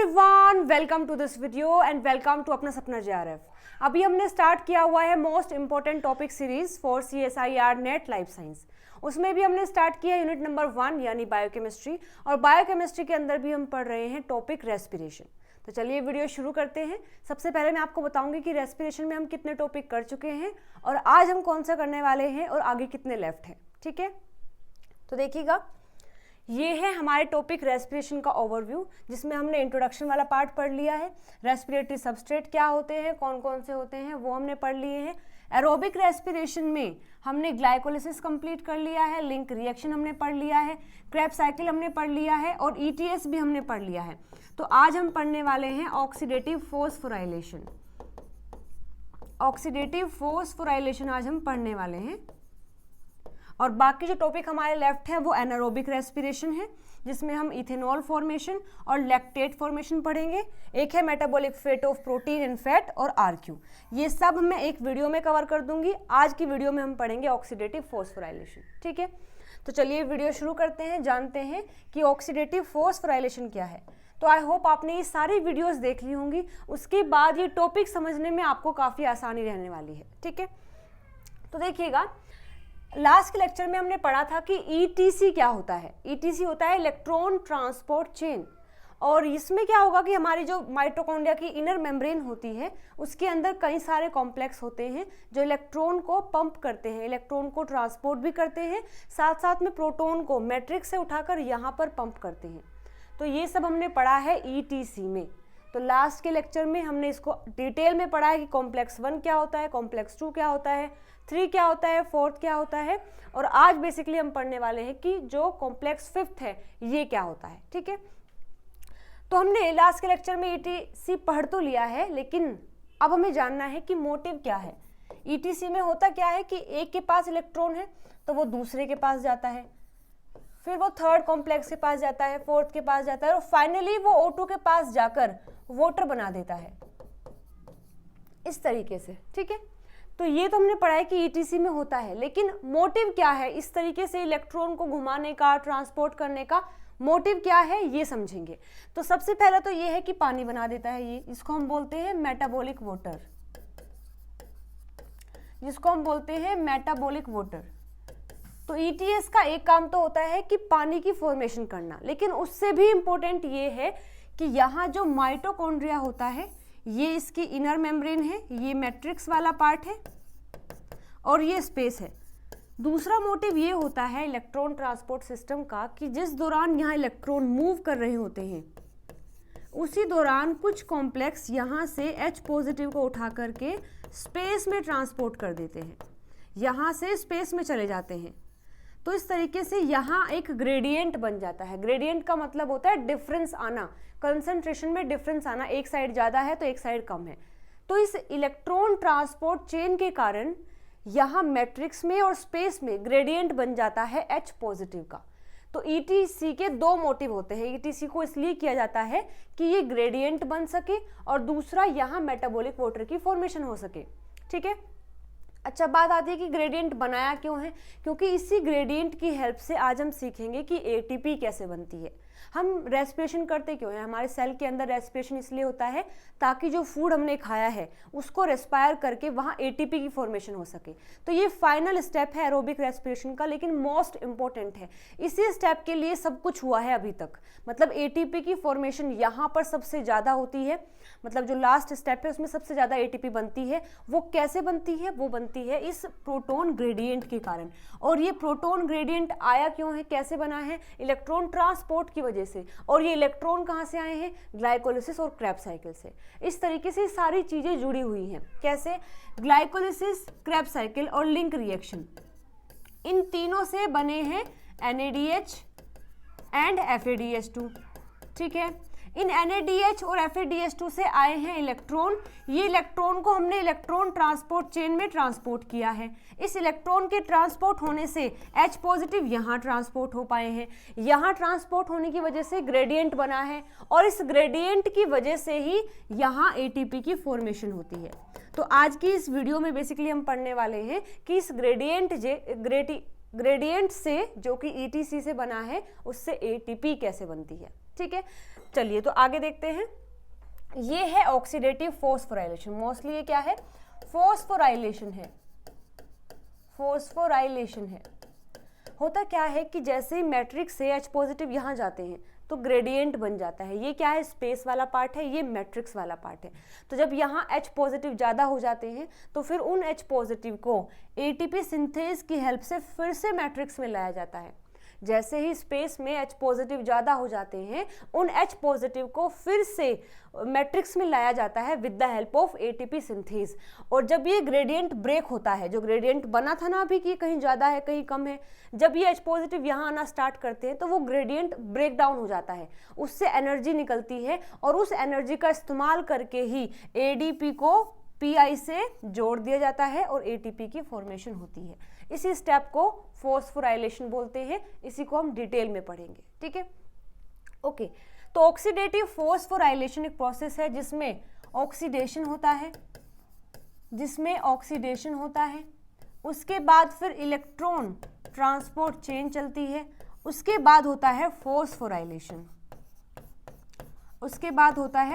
Everyone, welcome to this video and welcome to Apna Sapna JRF. अभी हमने start किया हुआ है most important topic series for CSIR NET life science. उसमें भी हमने स्टार्ट किया यूनिट नंबर 1 यानी बायोकेमिस्ट्री, और बायोकेमिस्ट्री के अंदर भी हम पढ़ रहे हैं टॉपिक रेस्पिरेशन। तो चलिए वीडियो शुरू करते हैं। सबसे पहले मैं आपको बताऊंगी कि रेस्पिरेशन में हम कितने टॉपिक कर चुके हैं और आज हम कौन सा करने वाले हैं और आगे कितने लेफ्ट हैं। ठीक है, तो देखिएगा, ये है हमारे टॉपिक रेस्पिरेशन का ओवरव्यू, जिसमें हमने इंट्रोडक्शन वाला पार्ट पढ़ लिया है। रेस्पिरेटरी सबस्ट्रेट क्या होते हैं, कौन कौन से होते हैं, वो हमने पढ़ लिए हैं। एरोबिक रेस्पिरेशन में हमने ग्लाइकोलिसिस कंप्लीट कर लिया है, लिंक रिएक्शन हमने पढ़ लिया है, क्रेब्स साइकिल हमने पढ़ लिया है और ETS भी हमने पढ़ लिया है। तो आज हम पढ़ने वाले हैं ऑक्सीडेटिव फोस्फोराइलेशन। ऑक्सीडेटिव फोस्फोराइलेशन आज हम पढ़ने वाले हैं। और बाकी जो टॉपिक हमारे लेफ्ट है वो एनारोबिक रेस्पिरेशन है, जिसमें हम इथेनॉल फॉर्मेशन और लैक्टेट फॉर्मेशन पढ़ेंगे। एक है metabolic fate of protein and fat और RQ। ये सब मैं एक वीडियो में कवर कर दूंगी। आज की वीडियो में हम पढ़ेंगे ऑक्सीडेटिव फोस्फोराइलेशन। ठीक है, तो चलिए वीडियो शुरू करते हैं, जानते हैं कि ऑक्सीडेटिव फोस्फोराइलेशन क्या है। तो आई होप आपने ये सारी वीडियोस देख ली होंगी, उसके बाद ये टॉपिक समझने में आपको काफ़ी आसानी रहने वाली है। ठीक है, तो देखिएगा, लास्ट के लेक्चर में हमने पढ़ा था कि ETC क्या होता है। ETC होता है इलेक्ट्रॉन ट्रांसपोर्ट चेन, और इसमें क्या होगा कि हमारी जो माइटोकॉन्ड्रिया की इनर मेम्ब्रेन होती है उसके अंदर कई सारे कॉम्प्लेक्स होते हैं जो इलेक्ट्रॉन को पंप करते हैं, इलेक्ट्रॉन को ट्रांसपोर्ट भी करते हैं, साथ साथ में प्रोटॉन को मैट्रिक्स से उठाकर यहाँ पर पंप करते हैं। तो ये सब हमने पढ़ा है ETC में। तो लास्ट के लेक्चर में हमने इसको डिटेल में पढ़ा है कि कॉम्प्लेक्स 1 क्या होता है, कॉम्प्लेक्स 2 क्या होता है, 3 क्या होता है, 4th क्या होता है, और आज बेसिकली हम पढ़ने वाले हैं कि जो कॉम्प्लेक्स 5th है ये क्या होता है। ठीक है, तो हमने लास्ट के लेक्चर में ETC पढ़ तो लिया है, लेकिन अब हमें जानना है कि मोटिव क्या है। ETC में होता क्या है कि एक के पास इलेक्ट्रॉन है तो वो दूसरे के पास जाता है, फिर वो थर्ड कॉम्प्लेक्स के पास जाता है, 4th के पास जाता है, और फाइनली वो O2 के पास जाकर वाटर बना देता है, इस तरीके से। ठीक है, तो ये तो हमने पढ़ा है कि ETC में होता है, लेकिन मोटिव क्या है इस तरीके से इलेक्ट्रॉन को घुमाने का, ट्रांसपोर्ट करने का मोटिव क्या है ये समझेंगे। तो सबसे पहले तो ये है कि पानी बना देता है, ये इसको हम बोलते हैं मेटाबॉलिक वाटर, जिसको हम बोलते हैं मेटाबॉलिक वाटर। तो ETS का एक काम तो होता है कि पानी की फॉर्मेशन करना, लेकिन उससे भी इंपॉर्टेंट ये है कि यहाँ जो माइटोकॉन्ड्रिया होता है ये इसकी इनर मेम्ब्रेन है, ये मैट्रिक्स वाला पार्ट है और ये स्पेस है। दूसरा मोटिव ये होता है इलेक्ट्रॉन ट्रांसपोर्ट सिस्टम का कि जिस दौरान यहाँ इलेक्ट्रॉन मूव कर रहे होते हैं उसी दौरान कुछ कॉम्प्लेक्स यहाँ से H पॉजिटिव को उठा करके स्पेस में ट्रांसपोर्ट कर देते हैं, यहाँ से स्पेस में चले जाते हैं। तो इस तरीके से यहाँ एक ग्रेडियंट बन जाता है। ग्रेडियंट का मतलब होता है डिफरेंस आना, कंसंट्रेशन में डिफरेंस आना, एक साइड ज़्यादा है तो एक साइड कम है। तो इस इलेक्ट्रॉन ट्रांसपोर्ट चेन के कारण यहाँ मैट्रिक्स में और स्पेस में ग्रेडियंट बन जाता है H पॉजिटिव का। तो ETC के दो मोटिव होते हैं। ETC को इसलिए किया जाता है कि ये ग्रेडियंट बन सके और दूसरा यहाँ मेटाबॉलिक वाटर की फॉर्मेशन हो सके। ठीक है, अच्छा, बात आती है कि ग्रेडियंट बनाया क्यों है, क्योंकि इसी ग्रेडियंट की हेल्प से आज हम सीखेंगे कि ATP कैसे बनती है। हम रेस्पिरेशन करते क्यों हैं, हमारे सेल के अंदर रेस्पिरेशन इसलिए होता है ताकि जो फूड हमने खाया है उसको रेस्पायर करके वहाँ ATP की फॉर्मेशन हो सके। तो ये फाइनल स्टेप है एरोबिक रेस्पिरेशन का, लेकिन मोस्ट इंपॉर्टेंट है। इसी स्टेप के लिए सब कुछ हुआ है अभी तक, मतलब ATP की फॉर्मेशन यहाँ पर सबसे ज़्यादा होती है, मतलब जो लास्ट स्टेप है उसमें सबसे ज़्यादा ATP बनती है। वो कैसे बनती है, वो बनती है इस प्रोटॉन ग्रेडियंट के कारण। और ये प्रोटॉन ग्रेडियंट आया क्यों है, कैसे बना है, इलेक्ट्रॉन ट्रांसपोर्ट की वजह से। और ये इलेक्ट्रॉन कहाँ से आए हैं, ग्लाइकोलिसिस और क्रेब्स साइकिल से। इस तरीके से सारी चीज़ें जुड़ी हुई हैं। कैसे, ग्लाइकोलिसिस, क्रेब्स साइकिल और लिंक रिएक्शन, इन तीनों से बने हैं NADH एंड FADH2। ठीक है, इन NADH और FADH2 से आए हैं इलेक्ट्रॉन। ये इलेक्ट्रॉन को हमने इलेक्ट्रॉन ट्रांसपोर्ट चेन में ट्रांसपोर्ट किया है। इस इलेक्ट्रॉन के ट्रांसपोर्ट होने से H पॉजिटिव यहाँ ट्रांसपोर्ट हो पाए हैं, यहाँ ट्रांसपोर्ट होने की वजह से ग्रेडियंट बना है, और इस ग्रेडियंट की वजह से ही यहाँ ATP की फॉर्मेशन होती है। तो आज की इस वीडियो में बेसिकली हम पढ़ने वाले हैं कि इस ग्रेडियंट से जो कि ETC से बना है उससे ATP कैसे बनती है। ठीक है, चलिए तो आगे देखते हैं। ये है ऑक्सीडेटिव फॉस्फोराइलेशन। मोस्टली ये क्या है, फॉस्फोराइलेशन है, फॉस्फोराइलेशन है। होता क्या है कि जैसे ही मैट्रिक्स से H पॉजिटिव यहाँ जाते हैं तो ग्रेडियंट बन जाता है। ये क्या है, स्पेस वाला पार्ट है, ये मैट्रिक्स वाला पार्ट है। तो जब यहाँ H पॉजिटिव ज़्यादा हो जाते हैं तो फिर उन H पॉजिटिव को ATP सिंथेज की हेल्प से फिर से मैट्रिक्स में लाया जाता है। जैसे ही स्पेस में H पॉजिटिव ज़्यादा हो जाते हैं उन H पॉजिटिव को फिर से मैट्रिक्स में लाया जाता है with the help of ATP synthase. और जब ये ग्रेडियंट ब्रेक होता है, जो ग्रेडियंट बना था ना अभी कि कहीं ज़्यादा है कहीं कम है, जब ये H पॉजिटिव यहाँ आना स्टार्ट करते हैं तो वो ग्रेडियंट ब्रेक डाउन हो जाता है, उससे एनर्जी निकलती है और उस एनर्जी का इस्तेमाल करके ही ADP को PI से जोड़ दिया जाता है और ATP की फॉर्मेशन होती है। इसी स्टेप को फॉस्फोराइलेशन बोलते हैं, इसी को हम डिटेल में पढ़ेंगे, ठीक है। ओके, तो ऑक्सीडेटिव फॉस्फोराइलेशन एक प्रोसेस है जिसमें ऑक्सीडेशन होता है, उसके बाद फिर इलेक्ट्रॉन ट्रांसपोर्ट चेन चलती है, उसके बाद होता है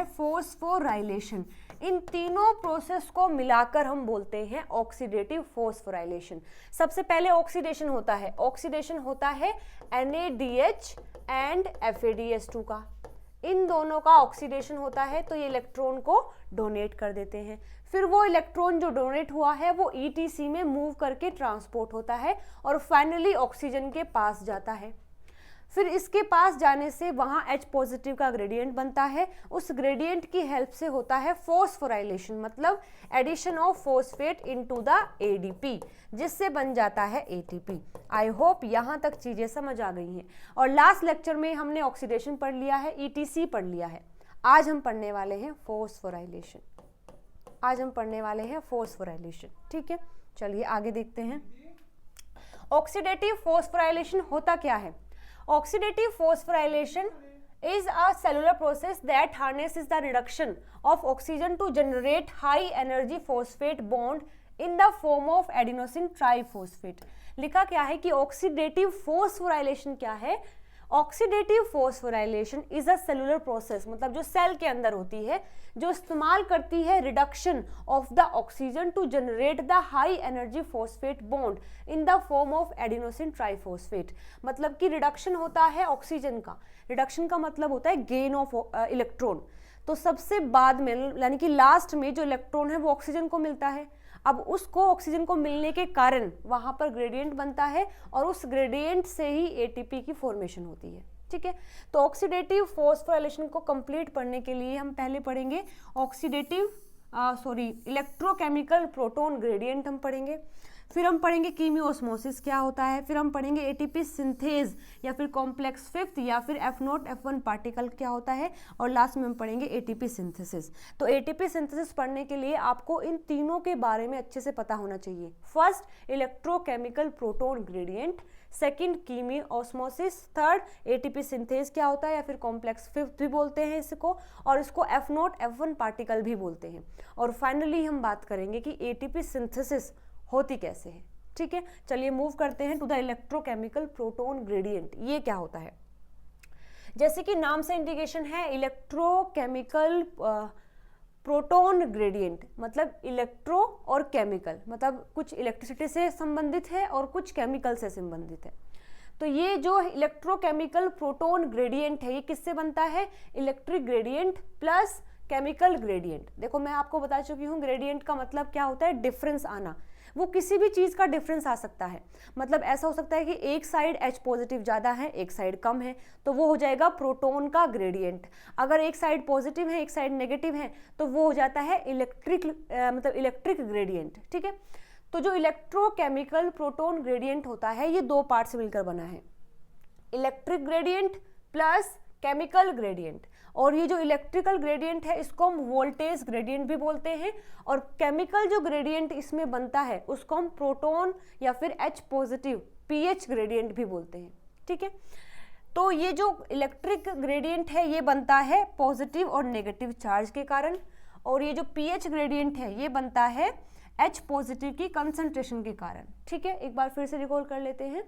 फॉस्फोराइलेशन, इन तीनों प्रोसेस को मिलाकर हम बोलते हैं ऑक्सीडेटिव फॉस्फोराइलेशन। सबसे पहले ऑक्सीडेशन होता है NADH एंड FADH2 का, इन दोनों का ऑक्सीडेशन होता है तो ये इलेक्ट्रॉन को डोनेट कर देते हैं। फिर वो इलेक्ट्रॉन जो डोनेट हुआ है वो ETC में मूव करके ट्रांसपोर्ट होता है और फाइनली ऑक्सीजन के पास जाता है। फिर इसके पास जाने से वहाँ H पॉजिटिव का ग्रेडियंट बनता है, उस ग्रेडियंट की हेल्प से होता है फॉस्फोराइलेशन, मतलब addition of phosphate into the ADP, जिससे बन जाता है ATP। आई होप यहाँ तक चीज़ें समझ आ गई हैं। और लास्ट लेक्चर में हमने ऑक्सीडेशन पढ़ लिया है, ETC पढ़ लिया है। आज हम पढ़ने वाले हैं फॉस्फोराइलेशन, ठीक है। चलिए आगे देखते हैं। ऑक्सीडेटिव फॉस्फोराइलेशन होता क्या है? Oxidative phosphorylation is a cellular process that harnesses the reduction of oxygen to generate high energy phosphate bond in the form of adenosine triphosphate। लिखा क्या है कि ऑक्सीडेटिव फोस्फोराइलेशन क्या है? Oxidative phosphorylation is a cellular process, मतलब जो cell के अंदर होती है, जो इस्तेमाल करती है reduction of the oxygen to generate the high energy phosphate bond in the form of adenosine triphosphate. मतलब कि रिडक्शन होता है ऑक्सीजन का, रिडक्शन का मतलब होता है गेन ऑफ इलेक्ट्रॉन। तो सबसे बाद में यानी कि लास्ट में जो इलेक्ट्रॉन है वो ऑक्सीजन को मिलता है। अब उसको ऑक्सीजन को मिलने के कारण वहां पर ग्रेडियंट बनता है और उस ग्रेडियंट से ही ATP की फॉर्मेशन होती है, ठीक है। तो ऑक्सीडेटिव फॉस्फोराइलेशन को कंप्लीट पढ़ने के लिए हम पहले पढ़ेंगे इलेक्ट्रोकेमिकल प्रोटॉन ग्रेडियंट हम पढ़ेंगे, फिर हम पढ़ेंगे कीमियोस्मोसिस क्या होता है, फिर हम पढ़ेंगे ATP सिंथेज या फिर कॉम्प्लेक्स फिफ्थ या फिर F0 F1 पार्टिकल क्या होता है, और लास्ट में हम पढ़ेंगे ATP सिंथेसिस। तो ATP सिंथेसिस पढ़ने के लिए आपको इन तीनों के बारे में अच्छे से पता होना चाहिए। First electrochemical proton gradient, second chemiosmosis, third ATP synthase क्या होता है या फिर कॉम्प्लेक्स फिफ्थ भी बोलते हैं इसको, और इसको F0 F1 पार्टिकल भी बोलते हैं। और फाइनली हम बात करेंगे कि ATP सिंथेसिस होती कैसे है, ठीक है। चलिए मूव करते हैं to the electrochemical proton gradient. ये क्या होता है? जैसे कि नाम से इंडिकेशन है, इलेक्ट्रोकेमिकल प्रोटॉन ग्रेडियंट मतलब इलेक्ट्रो और केमिकल, मतलब कुछ इलेक्ट्रिसिटी से संबंधित है और कुछ केमिकल से संबंधित है। तो ये जो इलेक्ट्रोकेमिकल प्रोटॉन ग्रेडियंट है ये किससे बनता है? Electric gradient plus chemical gradient. देखो मैं आपको बता चुकी हूँ ग्रेडियंट का मतलब क्या होता है, डिफरेंस आना। वो किसी भी चीज़ का डिफरेंस आ सकता है, मतलब ऐसा हो सकता है कि एक साइड H पॉजिटिव ज़्यादा है एक साइड कम है, तो वो हो जाएगा प्रोटॉन का ग्रेडियंट। अगर एक साइड पॉजिटिव है एक साइड नेगेटिव है तो वो हो जाता है इलेक्ट्रिक ग्रेडियंट, ठीक है। तो जो इलेक्ट्रोकेमिकल प्रोटॉन ग्रेडियंट होता है ये दो पार्ट से मिलकर बना है, electric gradient plus chemical gradient. और ये जो इलेक्ट्रिकल ग्रेडियंट है इसको हम वोल्टेज ग्रेडियंट भी बोलते हैं, और केमिकल जो ग्रेडियंट इसमें बनता है उसको हम प्रोटॉन या फिर H पॉजिटिव pH ग्रेडियंट भी बोलते हैं, ठीक है। तो ये जो इलेक्ट्रिक ग्रेडियंट है ये बनता है पॉजिटिव और नेगेटिव चार्ज के कारण, और ये जो pH ग्रेडियंट है ये बनता है H पॉजिटिव की कंसंट्रेशन के कारण, ठीक है। एक बार फिर से रिकॉल कर लेते हैं,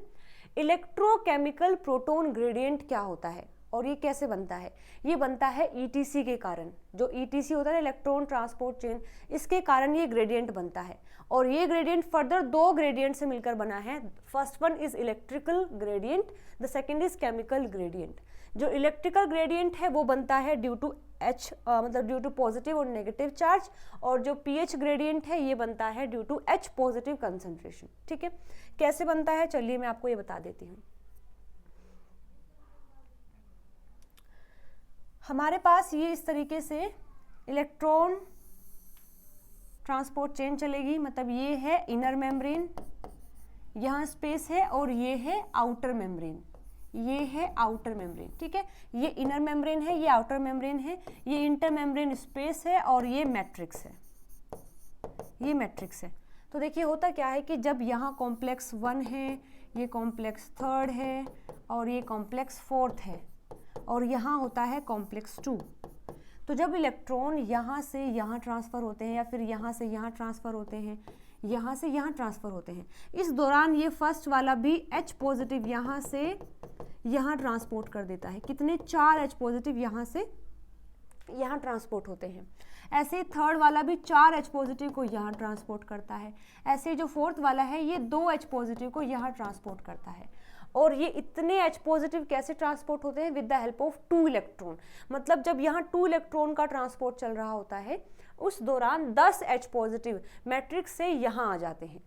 इलेक्ट्रोकेमिकल प्रोटॉन ग्रेडियंट क्या होता है? और ये कैसे बनता है? ये बनता है ETC के कारण। जो ETC होता है इलेक्ट्रॉन ट्रांसपोर्ट चेन, इसके कारण ये ग्रेडियंट बनता है। और ये ग्रेडियंट फर्दर दो ग्रेडियंट से मिलकर बना है। First one is electrical gradient, the second is chemical gradient. जो इलेक्ट्रिकल ग्रेडियंट है वो बनता है ड्यू टू H मतलब ड्यू टू पॉजिटिव और नेगेटिव चार्ज, और जो pH ग्रेडियंट है ये बनता है due to H positive concentration. ठीक है, कैसे बनता है चलिए मैं आपको ये बता देती हूँ। हमारे पास ये इस तरीके से इलेक्ट्रॉन ट्रांसपोर्ट चेन चलेगी, मतलब ये है इनर मेम्ब्रेन, यहाँ स्पेस है, और ये है आउटर मेम्ब्रेन, ये है आउटर मेम्ब्रेन। ठीक है, ये इनर मेम्ब्रेन है, ये आउटर मेम्ब्रेन है, ये इंटर मेम्ब्रेन स्पेस है, और ये मैट्रिक्स है, ये मैट्रिक्स है। तो देखिए होता क्या है कि जब यहाँ कॉम्प्लेक्स 1 है, ये कॉम्प्लेक्स 3 है, और ये कॉम्प्लेक्स 4 है, और यहाँ होता है कॉम्प्लेक्स 2। तो जब इलेक्ट्रॉन यहाँ से यहाँ ट्रांसफ़र होते हैं, या फिर यहाँ से यहाँ ट्रांसफ़र होते हैं, यहाँ से यहाँ ट्रांसफ़र होते हैं, इस दौरान ये फर्स्ट वाला भी H पॉजिटिव यहाँ से यहाँ ट्रांसपोर्ट कर देता है। कितने? 4 H पॉजिटिव यहाँ से यहाँ ट्रांसपोर्ट होते हैं। ऐसे थर्ड वाला भी 4 H पॉजिटिव को यहाँ ट्रांसपोर्ट करता है। ऐसे जो फोर्थ वाला है ये 2 H पॉजिटिव को यहाँ ट्रांसपोर्ट करता है। और ये इतने H पॉजिटिव कैसे ट्रांसपोर्ट होते हैं? With the help of 2 electron. मतलब जब यहाँ 2 इलेक्ट्रॉन का ट्रांसपोर्ट चल रहा होता है उस दौरान 10 H पॉजिटिव मैट्रिक्स से यहाँ आ जाते हैं।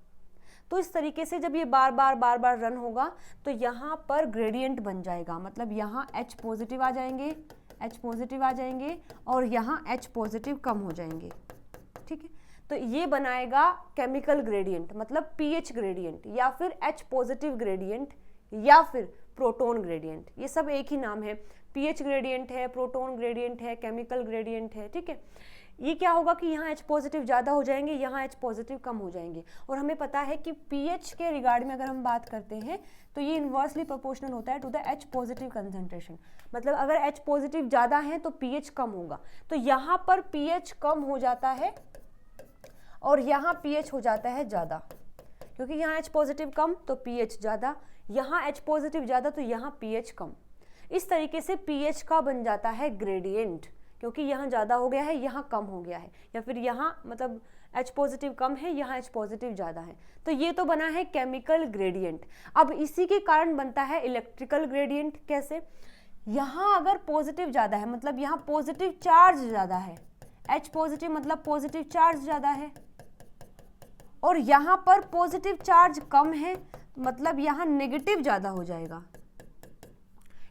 तो इस तरीके से जब ये बार बार रन होगा तो यहाँ पर ग्रेडियंट बन जाएगा। मतलब यहाँ H पॉजिटिव आ जाएंगे, H पॉजिटिव आ जाएंगे, और यहाँ H पॉजिटिव कम हो जाएंगे। ठीक है, तो ये बनाएगा केमिकल ग्रेडियंट, मतलब pH ग्रेडियंट, या फिर H पॉजिटिव ग्रेडियंट, या फिर प्रोटॉन ग्रेडियंट। ये सब एक ही नाम है। pH ग्रेडियंट है, प्रोटॉन ग्रेडियंट है, केमिकल ग्रेडियंट है। ठीक है, ये क्या होगा कि यहाँ H पॉजिटिव ज़्यादा हो जाएंगे, यहाँ H पॉजिटिव कम हो जाएंगे। और हमें पता है कि pH के रिगार्ड में अगर हम बात करते हैं तो ये इन्वर्सली प्रोपोर्शनल होता है to the H positive concentration. मतलब अगर H पॉजिटिव ज़्यादा है तो pH कम होगा। तो यहाँ पर pH कम हो जाता है और यहाँ pH हो जाता है ज़्यादा, क्योंकि यहाँ H पॉजिटिव कम तो pH ज़्यादा, यहाँ H पॉजिटिव ज़्यादा तो यहाँ pH कम। इस तरीके से pH का बन जाता है ग्रेडियंट, क्योंकि यहाँ ज़्यादा हो गया है, यहाँ कम हो गया है, या फिर यहाँ मतलब H पॉजिटिव कम है, यहाँ H पॉजिटिव ज़्यादा है। तो ये तो बना है केमिकल ग्रेडियंट। अब इसी के कारण बनता है इलेक्ट्रिकल ग्रेडियंट। कैसे? यहाँ अगर पॉजिटिव ज़्यादा है, मतलब यहाँ पॉजिटिव चार्ज ज़्यादा है, H पॉजिटिव मतलब पॉजिटिव चार्ज ज़्यादा है, और यहाँ पर पॉजिटिव चार्ज कम है, मतलब यहाँ नेगेटिव ज़्यादा हो जाएगा।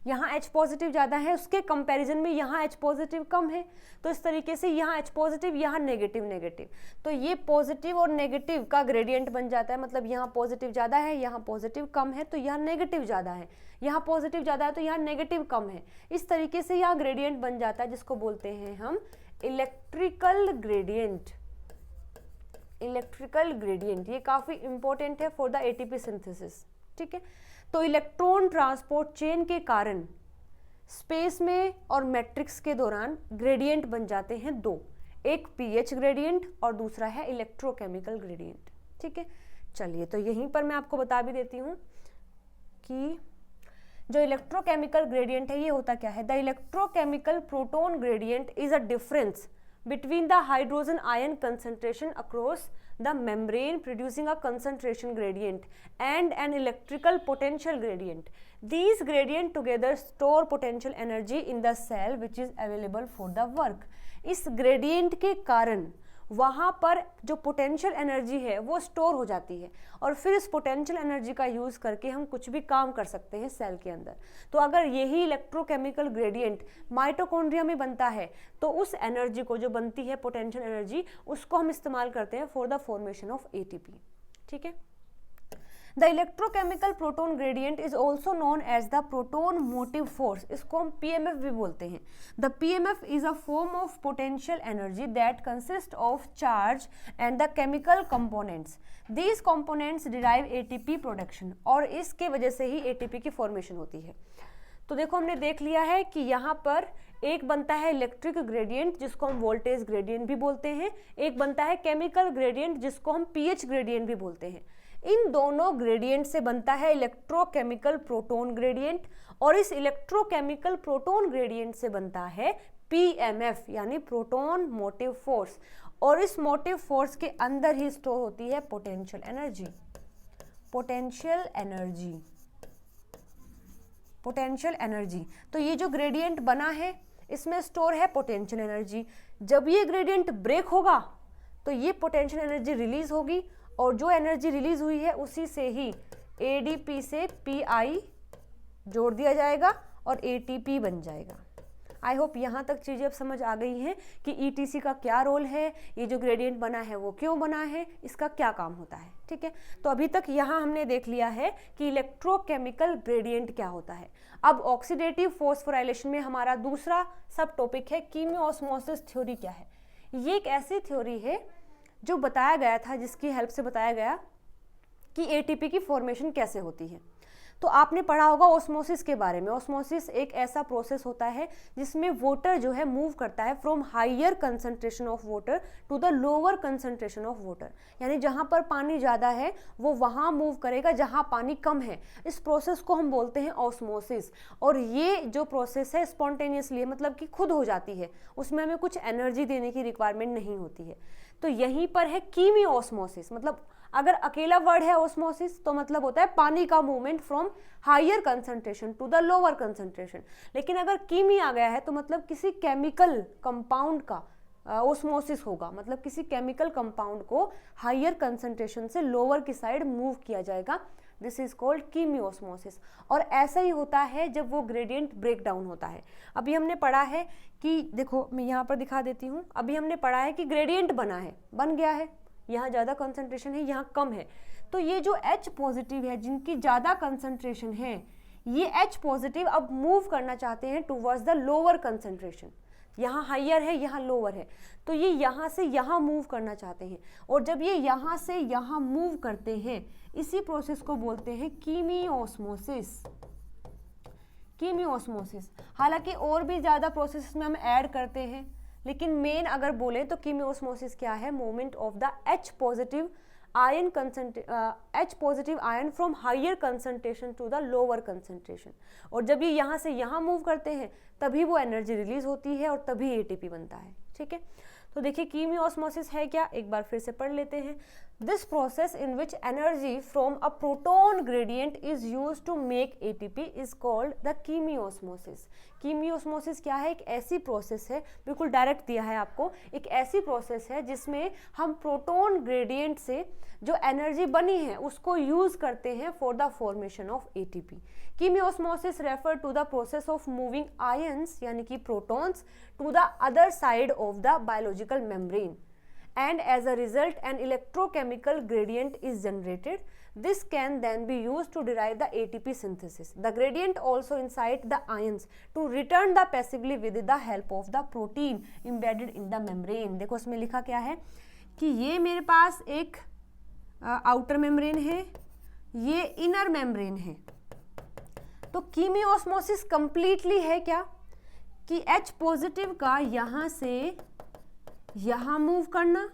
यहाँ H पॉजिटिव ज़्यादा है, उसके कंपैरिजन में यहाँ H पॉजिटिव कम है, तो इस तरीके से यहाँ H पॉजिटिव, यहाँ नेगेटिव नेगेटिव, तो ये पॉजिटिव और नेगेटिव का ग्रेडियंट बन जाता है। मतलब यहाँ पॉजिटिव ज़्यादा है, यहाँ पॉजिटिव कम है, तो यहाँ नेगेटिव ज़्यादा है, यहाँ पॉजिटिव ज़्यादा है तो यहाँ नेगेटिव कम है। इस तरीके से यहाँ ग्रेडियंट बन जाता है, जिसको बोलते हैं हम इलेक्ट्रिकल ग्रेडियंट। इलेक्ट्रिकल ग्रेडियंट ये काफ़ी इंपॉर्टेंट है फॉर द ATP सिंथेसिस। ठीक है, तो इलेक्ट्रॉन ट्रांसपोर्ट चेन के कारण स्पेस में और मैट्रिक्स के दौरान ग्रेडियंट बन जाते हैं दो, एक pH ग्रेडियंट और दूसरा है इलेक्ट्रोकेमिकल ग्रेडियंट। ठीक है, चलिए तो यहीं पर मैं आपको बता भी देती हूँ कि जो इलेक्ट्रोकेमिकल ग्रेडियंट है ये होता क्या है। The electrochemical proton gradient is a difference between the hydrogen ion concentration across the membrane producing a concentration gradient and an electrical potential gradient. These gradient together store potential energy in the cell which is available for the work. इस gradient के कारण वहाँ पर जो potential energy है वो store हो जाती है, और फिर इस पोटेंशियल एनर्जी का यूज़ करके हम कुछ भी काम कर सकते हैं सेल के अंदर। तो अगर यही इलेक्ट्रोकेमिकल ग्रेडियंट माइटोकॉन्ड्रिया में बनता है तो उस एनर्जी को जो बनती है पोटेंशियल एनर्जी, उसको हम इस्तेमाल करते हैं for the formation of ATP। ठीक है, the electrochemical proton gradient is also known as the proton motive force. इसको हम PMF भी बोलते हैं। The PMF is a form of potential energy that consist of charge and the chemical components. These components derive ATP production, और इसके वजह से ही ATP की फॉर्मेशन होती है। तो देखो हमने देख लिया है कि यहाँ पर एक बनता है इलेक्ट्रिक ग्रेडियंट जिसको हम वोल्टेज ग्रेडियंट भी बोलते हैं, एक बनता है केमिकल ग्रेडियंट जिसको हम pH ग्रेडियंट भी बोलते हैं। इन दोनों ग्रेडियंट से बनता है इलेक्ट्रोकेमिकल प्रोटॉन ग्रेडियंट, और इस इलेक्ट्रोकेमिकल प्रोटॉन ग्रेडियंट से बनता है पीएमएफ यानी प्रोटॉन मोटिव फोर्स, और इस मोटिव फोर्स के अंदर ही स्टोर होती है potential energy. Potential energy, potential energy. तो ये जो ग्रेडियंट बना है इसमें स्टोर है पोटेंशियल एनर्जी। जब ये ग्रेडियंट ब्रेक होगा तो ये पोटेंशियल एनर्जी रिलीज होगी, और जो एनर्जी रिलीज हुई है उसी से ही एडीपी से पीआई जोड़ दिया जाएगा और एटीपी बन जाएगा। आई होप यहाँ तक चीज़ें अब समझ आ गई हैं कि ईटीसी का क्या रोल है, ये जो ग्रेडियंट बना है वो क्यों बना है, इसका क्या काम होता है। ठीक है, तो अभी तक यहाँ हमने देख लिया है कि इलेक्ट्रोकेमिकल ग्रेडियंट क्या होता है। अब ऑक्सीडेटिव फॉस्फोराइलेशन में हमारा दूसरा सब टॉपिक है कीमियोस्मोसिस थ्योरी क्या है। ये एक ऐसी थ्योरी है जो बताया गया था, जिसकी हेल्प से बताया गया कि एटीपी की फॉर्मेशन कैसे होती है। तो आपने पढ़ा होगा ऑस्मोसिस के बारे में। ऑस्मोसिस एक ऐसा प्रोसेस होता है जिसमें वाटर जो है मूव करता है from higher concentration of water to the lower concentration of water, यानी जहाँ पर पानी ज़्यादा है वो वहाँ मूव करेगा जहाँ पानी कम है। इस प्रोसेस को हम बोलते हैं ऑस्मोसिस, और ये जो प्रोसेस है स्पॉन्टेनियसली, मतलब कि खुद हो जाती है, उसमें हमें कुछ एनर्जी देने की रिक्वायरमेंट नहीं होती है। तो यहीं पर है कीमियोस्मोसिस, मतलब अगर अकेला वर्ड है ऑस्मोसिस तो मतलब होता है पानी का movement from higher concentration to the lower concentration, लेकिन अगर कीमी आ गया है तो मतलब किसी केमिकल कंपाउंड का ऑस्मोसिस होगा, मतलब किसी केमिकल कंपाउंड को हायर कंसंट्रेशन से लोअर की साइड मूव किया जाएगा। This is called chemiosmosis. और ऐसा ही होता है जब वो ग्रेडियंट ब्रेक डाउन होता है। अभी हमने पढ़ा है कि, देखो मैं यहाँ पर दिखा देती हूँ, अभी हमने पढ़ा है कि ग्रेडियंट बना है, बन गया है, यहाँ ज़्यादा कंसंट्रेशन है, यहाँ कम है, तो ये जो H पॉजिटिव है, जिनकी ज़्यादा कंसंट्रेशन है, ये H पॉजिटिव अब मूव करना चाहते हैं टूवर्ड्स द लोअर कंसंट्रेशन। यहाँ हायर है, यहाँ लोअर है, तो ये यहाँ से यहाँ मूव करना चाहते हैं, और जब ये यहाँ से यहाँ मूव करते हैं, इसी प्रोसेस को बोलते हैं कीमियोस्मोसिस। कीमियोस्मोसिस। हालांकि और भी ज़्यादा प्रोसेस में हम ऐड करते हैं, लेकिन मेन अगर बोले तो कीमियोस्मोसिस क्या है, movement of the H positive ion from higher concentration to the lower concentration, और जब ये यहाँ से यहाँ मूव करते हैं तभी वो एनर्जी रिलीज होती है और तभी एटीपी बनता है। ठीक है, तो देखिए कीमियोस्मोसिस है क्या, एक बार फिर से पढ़ लेते हैं। This process in which energy from a proton gradient is used to make ATP is called the chemiosmosis. Chemiosmosis क्या है, एक ऐसी प्रोसेस है, बिल्कुल डायरेक्ट दिया है आपको, एक ऐसी प्रोसेस है जिसमें हम प्रोटॉन ग्रेडियंट से जो एनर्जी बनी है उसको यूज करते हैं for the formation of ATP. Chemiosmosis refer to the process of moving ions यानी कि protons to the other side of the biological membrane, and as a result an electrochemical gradient is generated. This can then be used to derive the ATP synthesis. The gradient also incite the ions to return the passively with the help of the protein embedded in the membrane. देखो इसमें लिखा क्या है कि ये मेरे पास एक outer membrane है, ये इनर मेम्ब्रेन है। तो कीमियोस्मोसिस कंप्लीटली है क्या कि H पॉजिटिव का यहाँ से यहाँ मूव करना,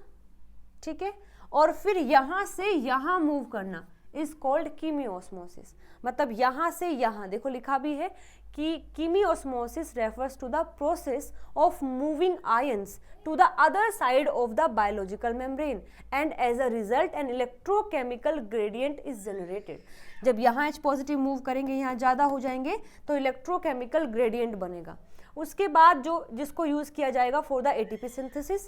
ठीक है, और फिर यहाँ से यहाँ मूव करना इज कॉल्ड कीमियोस्मोसिस। मतलब यहाँ से यहाँ, देखो लिखा भी है कि chemiosmosis refers to the process of moving ions to the other side of the biological membrane and as a result an electrochemical gradient is generated. जब यहाँ H पॉजिटिव मूव करेंगे, यहाँ ज़्यादा हो जाएंगे, तो इलेक्ट्रोकेमिकल ग्रेडियंट बनेगा। उसके बाद जो जिसको यूज़ किया जाएगा फॉर द एटीपी सिंथेसिस,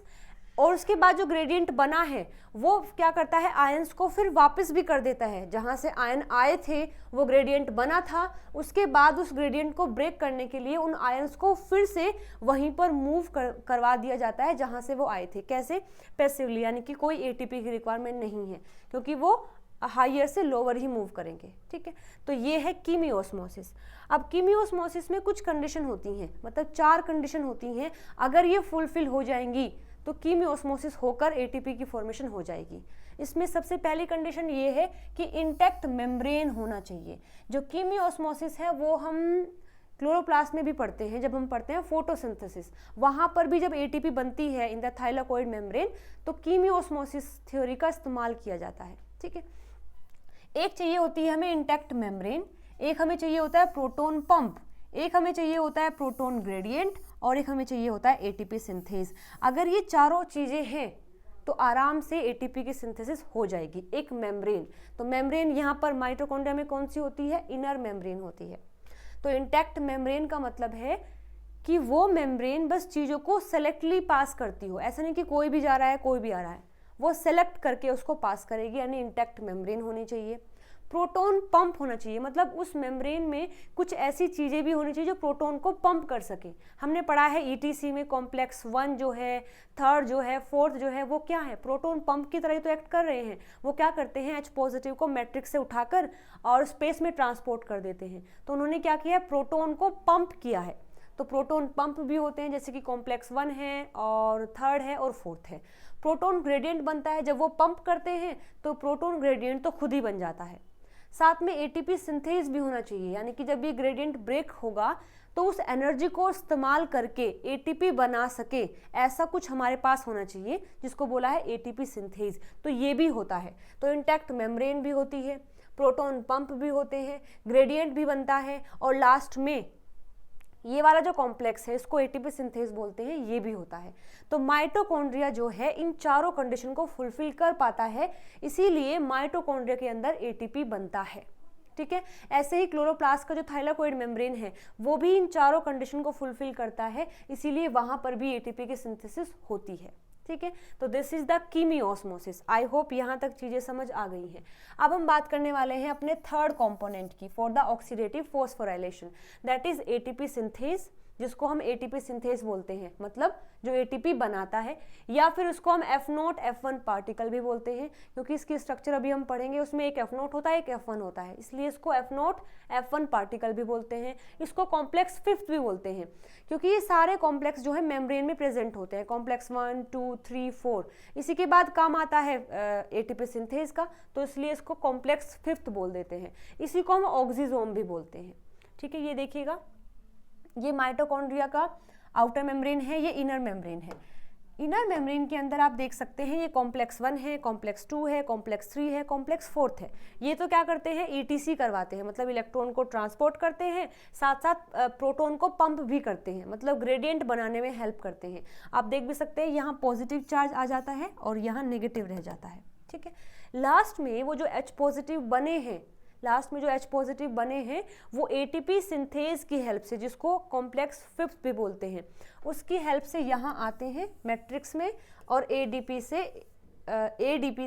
और उसके बाद जो ग्रेडियंट बना है वो क्या करता है, आयंस को फिर वापस भी कर देता है। जहाँ से आयन आए थे वो ग्रेडियंट बना था, उसके बाद उस ग्रेडियंट को ब्रेक करने के लिए उन आयंस को फिर से वहीं पर मूव करवा दिया जाता है जहाँ से वो आए थे। कैसे, पैसिवली, यानी कि कोई एटीपी की रिक्वायरमेंट नहीं है क्योंकि वो हायर से लोअर ही मूव करेंगे। ठीक है, तो ये है कीमियोस्मोसिस। अब कीमियोस्मोसिस में कुछ कंडीशन होती हैं, मतलब 4 कंडीशन होती हैं, अगर ये फुलफिल हो जाएंगी तो कीमियोस्मोसिस होकर एटीपी की फॉर्मेशन हो जाएगी। इसमें सबसे पहली कंडीशन ये है कि इंटैक्ट मेम्ब्रेन होना चाहिए। जो कीमियोस्मोसिस है वो हम क्लोरोप्लास्ट में भी पढ़ते हैं, जब हम पढ़ते हैं फोटोसिंथेसिस, वहाँ पर भी जब एटीपी बनती है इन द थाइलाकोइड मेम्ब्रेन तो कीमियोस्मोसिस थ्योरी का इस्तेमाल किया जाता है। ठीक है, एक चाहिए होती है हमें इंटैक्ट मेम्ब्रेन, एक हमें चाहिए होता है प्रोटोन पंप, एक हमें चाहिए होता है प्रोटोन ग्रेडियंट, और एक हमें चाहिए होता है एटीपी सिंथेज। अगर ये चारों चीज़ें हैं तो आराम से एटीपी की सिंथेसिस हो जाएगी। एक मेम्ब्रेन, तो मेम्ब्रेन यहाँ पर माइटोकॉन्ड्रिया में कौन सी होती है? इनर मेम्ब्रेन होती है। तो इंटैक्ट मेम्ब्रेन का मतलब है कि वो मेम्ब्रेन बस चीज़ों को सेलेक्टली पास करती हो, ऐसा नहीं कि कोई भी जा रहा है कोई भी आ रहा है, वो सेलेक्ट करके उसको पास करेगी, यानी इंटैक्ट मेम्ब्रेन होनी चाहिए। प्रोटोन पंप होना चाहिए, मतलब उस मेम्ब्रेन में कुछ ऐसी चीज़ें भी होनी चाहिए जो प्रोटोन को पंप कर सके। हमने पढ़ा है ईटीसी में कॉम्प्लेक्स 1 जो है, 3rd जो है, 4th जो है, वो क्या है? प्रोटोन पंप की तरह ही तो एक्ट कर रहे हैं। वो क्या करते हैं? H पॉजिटिव को मैट्रिक्स से उठाकर और स्पेस में ट्रांसपोर्ट कर देते हैं। तो उन्होंने क्या किया है? प्रोटोन को पंप किया है। तो प्रोटोन पंप भी होते हैं, जैसे कि कॉम्प्लेक्स 1 है और 3rd है और 4th है। प्रोटोन ग्रेडियंट बनता है, जब वो पंप करते हैं तो प्रोटोन ग्रेडियंट तो खुद ही बन जाता है। साथ में एटीपी सिंथेज भी होना चाहिए, यानी कि जब ये ग्रेडियंट ब्रेक होगा तो उस एनर्जी को इस्तेमाल करके एटीपी बना सके, ऐसा कुछ हमारे पास होना चाहिए, जिसको बोला है एटीपी सिंथेज। तो ये भी होता है। तो इंटैक्ट मेम्ब्रेन भी होती है, प्रोटोन पंप भी होते हैं, ग्रेडियंट भी बनता है, और लास्ट में ये वाला जो कॉम्प्लेक्स है इसको एटीपी सिंथेज बोलते हैं, ये भी होता है। तो माइटोकॉन्ड्रिया जो है इन चारों कंडीशन को फुलफिल कर पाता है, इसीलिए माइटोकॉन्ड्रिया के अंदर एटीपी बनता है। ठीक है, ऐसे ही क्लोरोप्लास्ट का जो थाइलाकोइड मेम्ब्रेन है वो भी इन चारों कंडीशन को फुलफिल करता है, इसीलिए वहां पर भी एटीपी की सिंथेसिस होती है। ठीक है, तो this is the chemiosmosis. I hope यहाँ तक चीजें समझ आ गई हैं। अब हम बात करने वाले हैं अपने 3rd कंपोनेंट की, for the oxidative phosphorylation, that is ATP synthase, जिसको हम एटीपी सिंथेज बोलते हैं, मतलब जो एटीपी बनाता है, या फिर उसको हम F0 F1 पार्टिकल भी बोलते हैं, क्योंकि इसकी स्ट्रक्चर अभी हम पढ़ेंगे, उसमें एक F0 होता है एक F1 होता है, इसलिए इसको F0 F1 पार्टिकल भी बोलते हैं। इसको कॉम्प्लेक्स 5th भी बोलते हैं, क्योंकि ये सारे कॉम्प्लेक्स जो है मेम्ब्रेन में प्रेजेंट होते हैं, कॉम्प्लेक्स 1 2 3 4। इसी के बाद काम आता है एटीपी सिंथेज का, तो इसलिए इसको कॉम्प्लेक्स 5th बोल देते हैं। इसी को हम ऑक्सीजोम भी बोलते हैं। ठीक है, ये देखिएगा, ये माइटोकॉन्ड्रिया का आउटर मेम्ब्रेन है, ये इनर मेम्ब्रेन है। इनर मेम्ब्रेन के अंदर आप देख सकते हैं ये कॉम्प्लेक्स 1 है, कॉम्प्लेक्स 2 है, कॉम्प्लेक्स 3 है, कॉम्प्लेक्स 4th है। ये तो क्या करते हैं? ईटीसी करवाते हैं, मतलब इलेक्ट्रॉन को ट्रांसपोर्ट करते हैं, साथ साथ प्रोटॉन को पंप भी करते हैं, मतलब ग्रेडियंट बनाने में हेल्प करते हैं। आप देख भी सकते हैं यहाँ पॉजिटिव चार्ज आ जाता है और यहाँ नेगेटिव रह जाता है। ठीक है, लास्ट में वो जो H पॉजिटिव बने हैं, लास्ट में जो H पॉजिटिव बने हैं वो एटीपी सिंथेज की हेल्प से, जिसको कॉम्प्लेक्स 5th भी बोलते हैं, उसकी हेल्प से यहाँ आते हैं मैट्रिक्स में, और एडीपी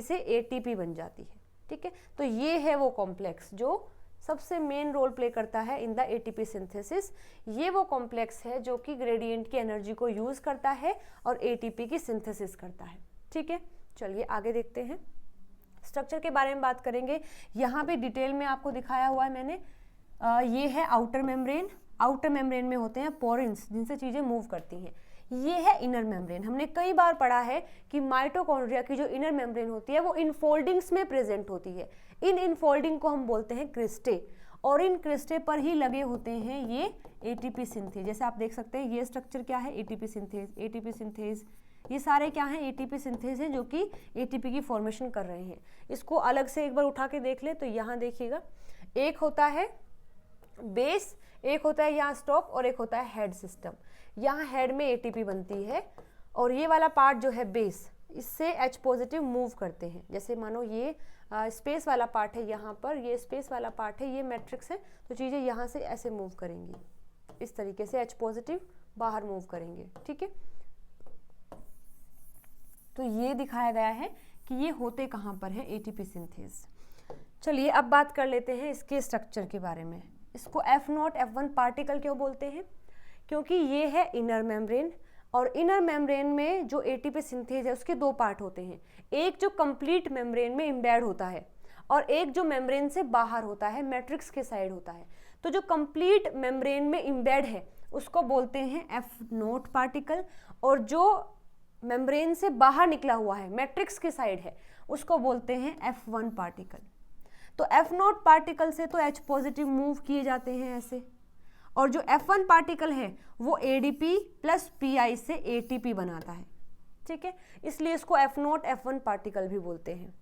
से एटीपी बन जाती है। ठीक है, तो ये है वो कॉम्प्लेक्स जो सबसे मेन रोल प्ले करता है इन द एटीपी सिंथेसिस। ये वो कॉम्प्लेक्स है जो कि ग्रेडियंट की एनर्जी को यूज करता है और एटीपी की सिंथेसिस करता है। ठीक है, चलिए आगे देखते हैं, स्ट्रक्चर के बारे में बात करेंगे। यहाँ पे डिटेल में आपको दिखाया हुआ है मैंने। ये है आउटर मेम्ब्रेन, आउटर मेम्ब्रेन में होते हैं पोरिन्स, जिनसे चीज़ें मूव करती हैं। ये है इनर मेम्ब्रेन। हमने कई बार पढ़ा है कि माइटोकॉन्ड्रिया की जो इनर मेम्ब्रेन होती है वो इनफोल्डिंग्स में प्रेजेंट होती है। इन इनफोल्डिंग को हम बोलते हैं क्रिस्टे, और इन क्रिस्टे पर ही लगे होते हैं ये एटीपी सिंथेज। जैसे आप देख सकते हैं ये स्ट्रक्चर क्या है, एटीपी सिंथेज, एटीपी सिंथेज, ये सारे क्या हैं? एटीपी सिंथेज हैं जो कि एटीपी की फॉर्मेशन कर रहे हैं। इसको अलग से एक बार उठा के देख ले तो यहाँ देखिएगा, एक होता है बेस, एक होता है यहाँ स्टॉप, और एक होता है हेड सिस्टम। यहाँ हेड में एटीपी बनती है, और ये वाला पार्ट जो है बेस, इससे H पॉजिटिव मूव करते हैं। जैसे मानो ये स्पेस वाला पार्ट है, यहाँ पर ये स्पेस वाला पार्ट है, ये मैट्रिक्स है, तो चीज़ें यहाँ से ऐसे मूव करेंगी, इस तरीके से H पॉजिटिव बाहर मूव करेंगे। ठीक है, तो ये दिखाया गया है कि ये होते कहाँ पर है एटीपी सिंथेज। चलिए अब बात कर लेते हैं इसके स्ट्रक्चर के बारे में। इसको F0 F1 पार्टिकल क्यों बोलते हैं? क्योंकि ये है इनर मेम्ब्रेन, और इनर मेम्ब्रेन में जो एटीपी सिंथेज है उसके 2 पार्ट होते हैं। एक जो कंप्लीट मेम्ब्रेन में इम्बेड होता है, और एक जो मेम्ब्रेन से बाहर होता है, मैट्रिक्स के साइड होता है। तो जो कंप्लीट मेम्ब्रेन में इम्बेड है उसको बोलते हैं F0 पार्टिकल, और जो मेम्ब्रेन से बाहर निकला हुआ है, मैट्रिक्स के साइड है, उसको बोलते हैं F1 पार्टिकल। तो F0 पार्टिकल से तो H पॉजिटिव मूव किए जाते हैं ऐसे, और जो F1 पार्टिकल है वो ADP प्लस PI से ATP बनाता है। ठीक है, इसलिए इसको F0 F1 पार्टिकल भी बोलते हैं।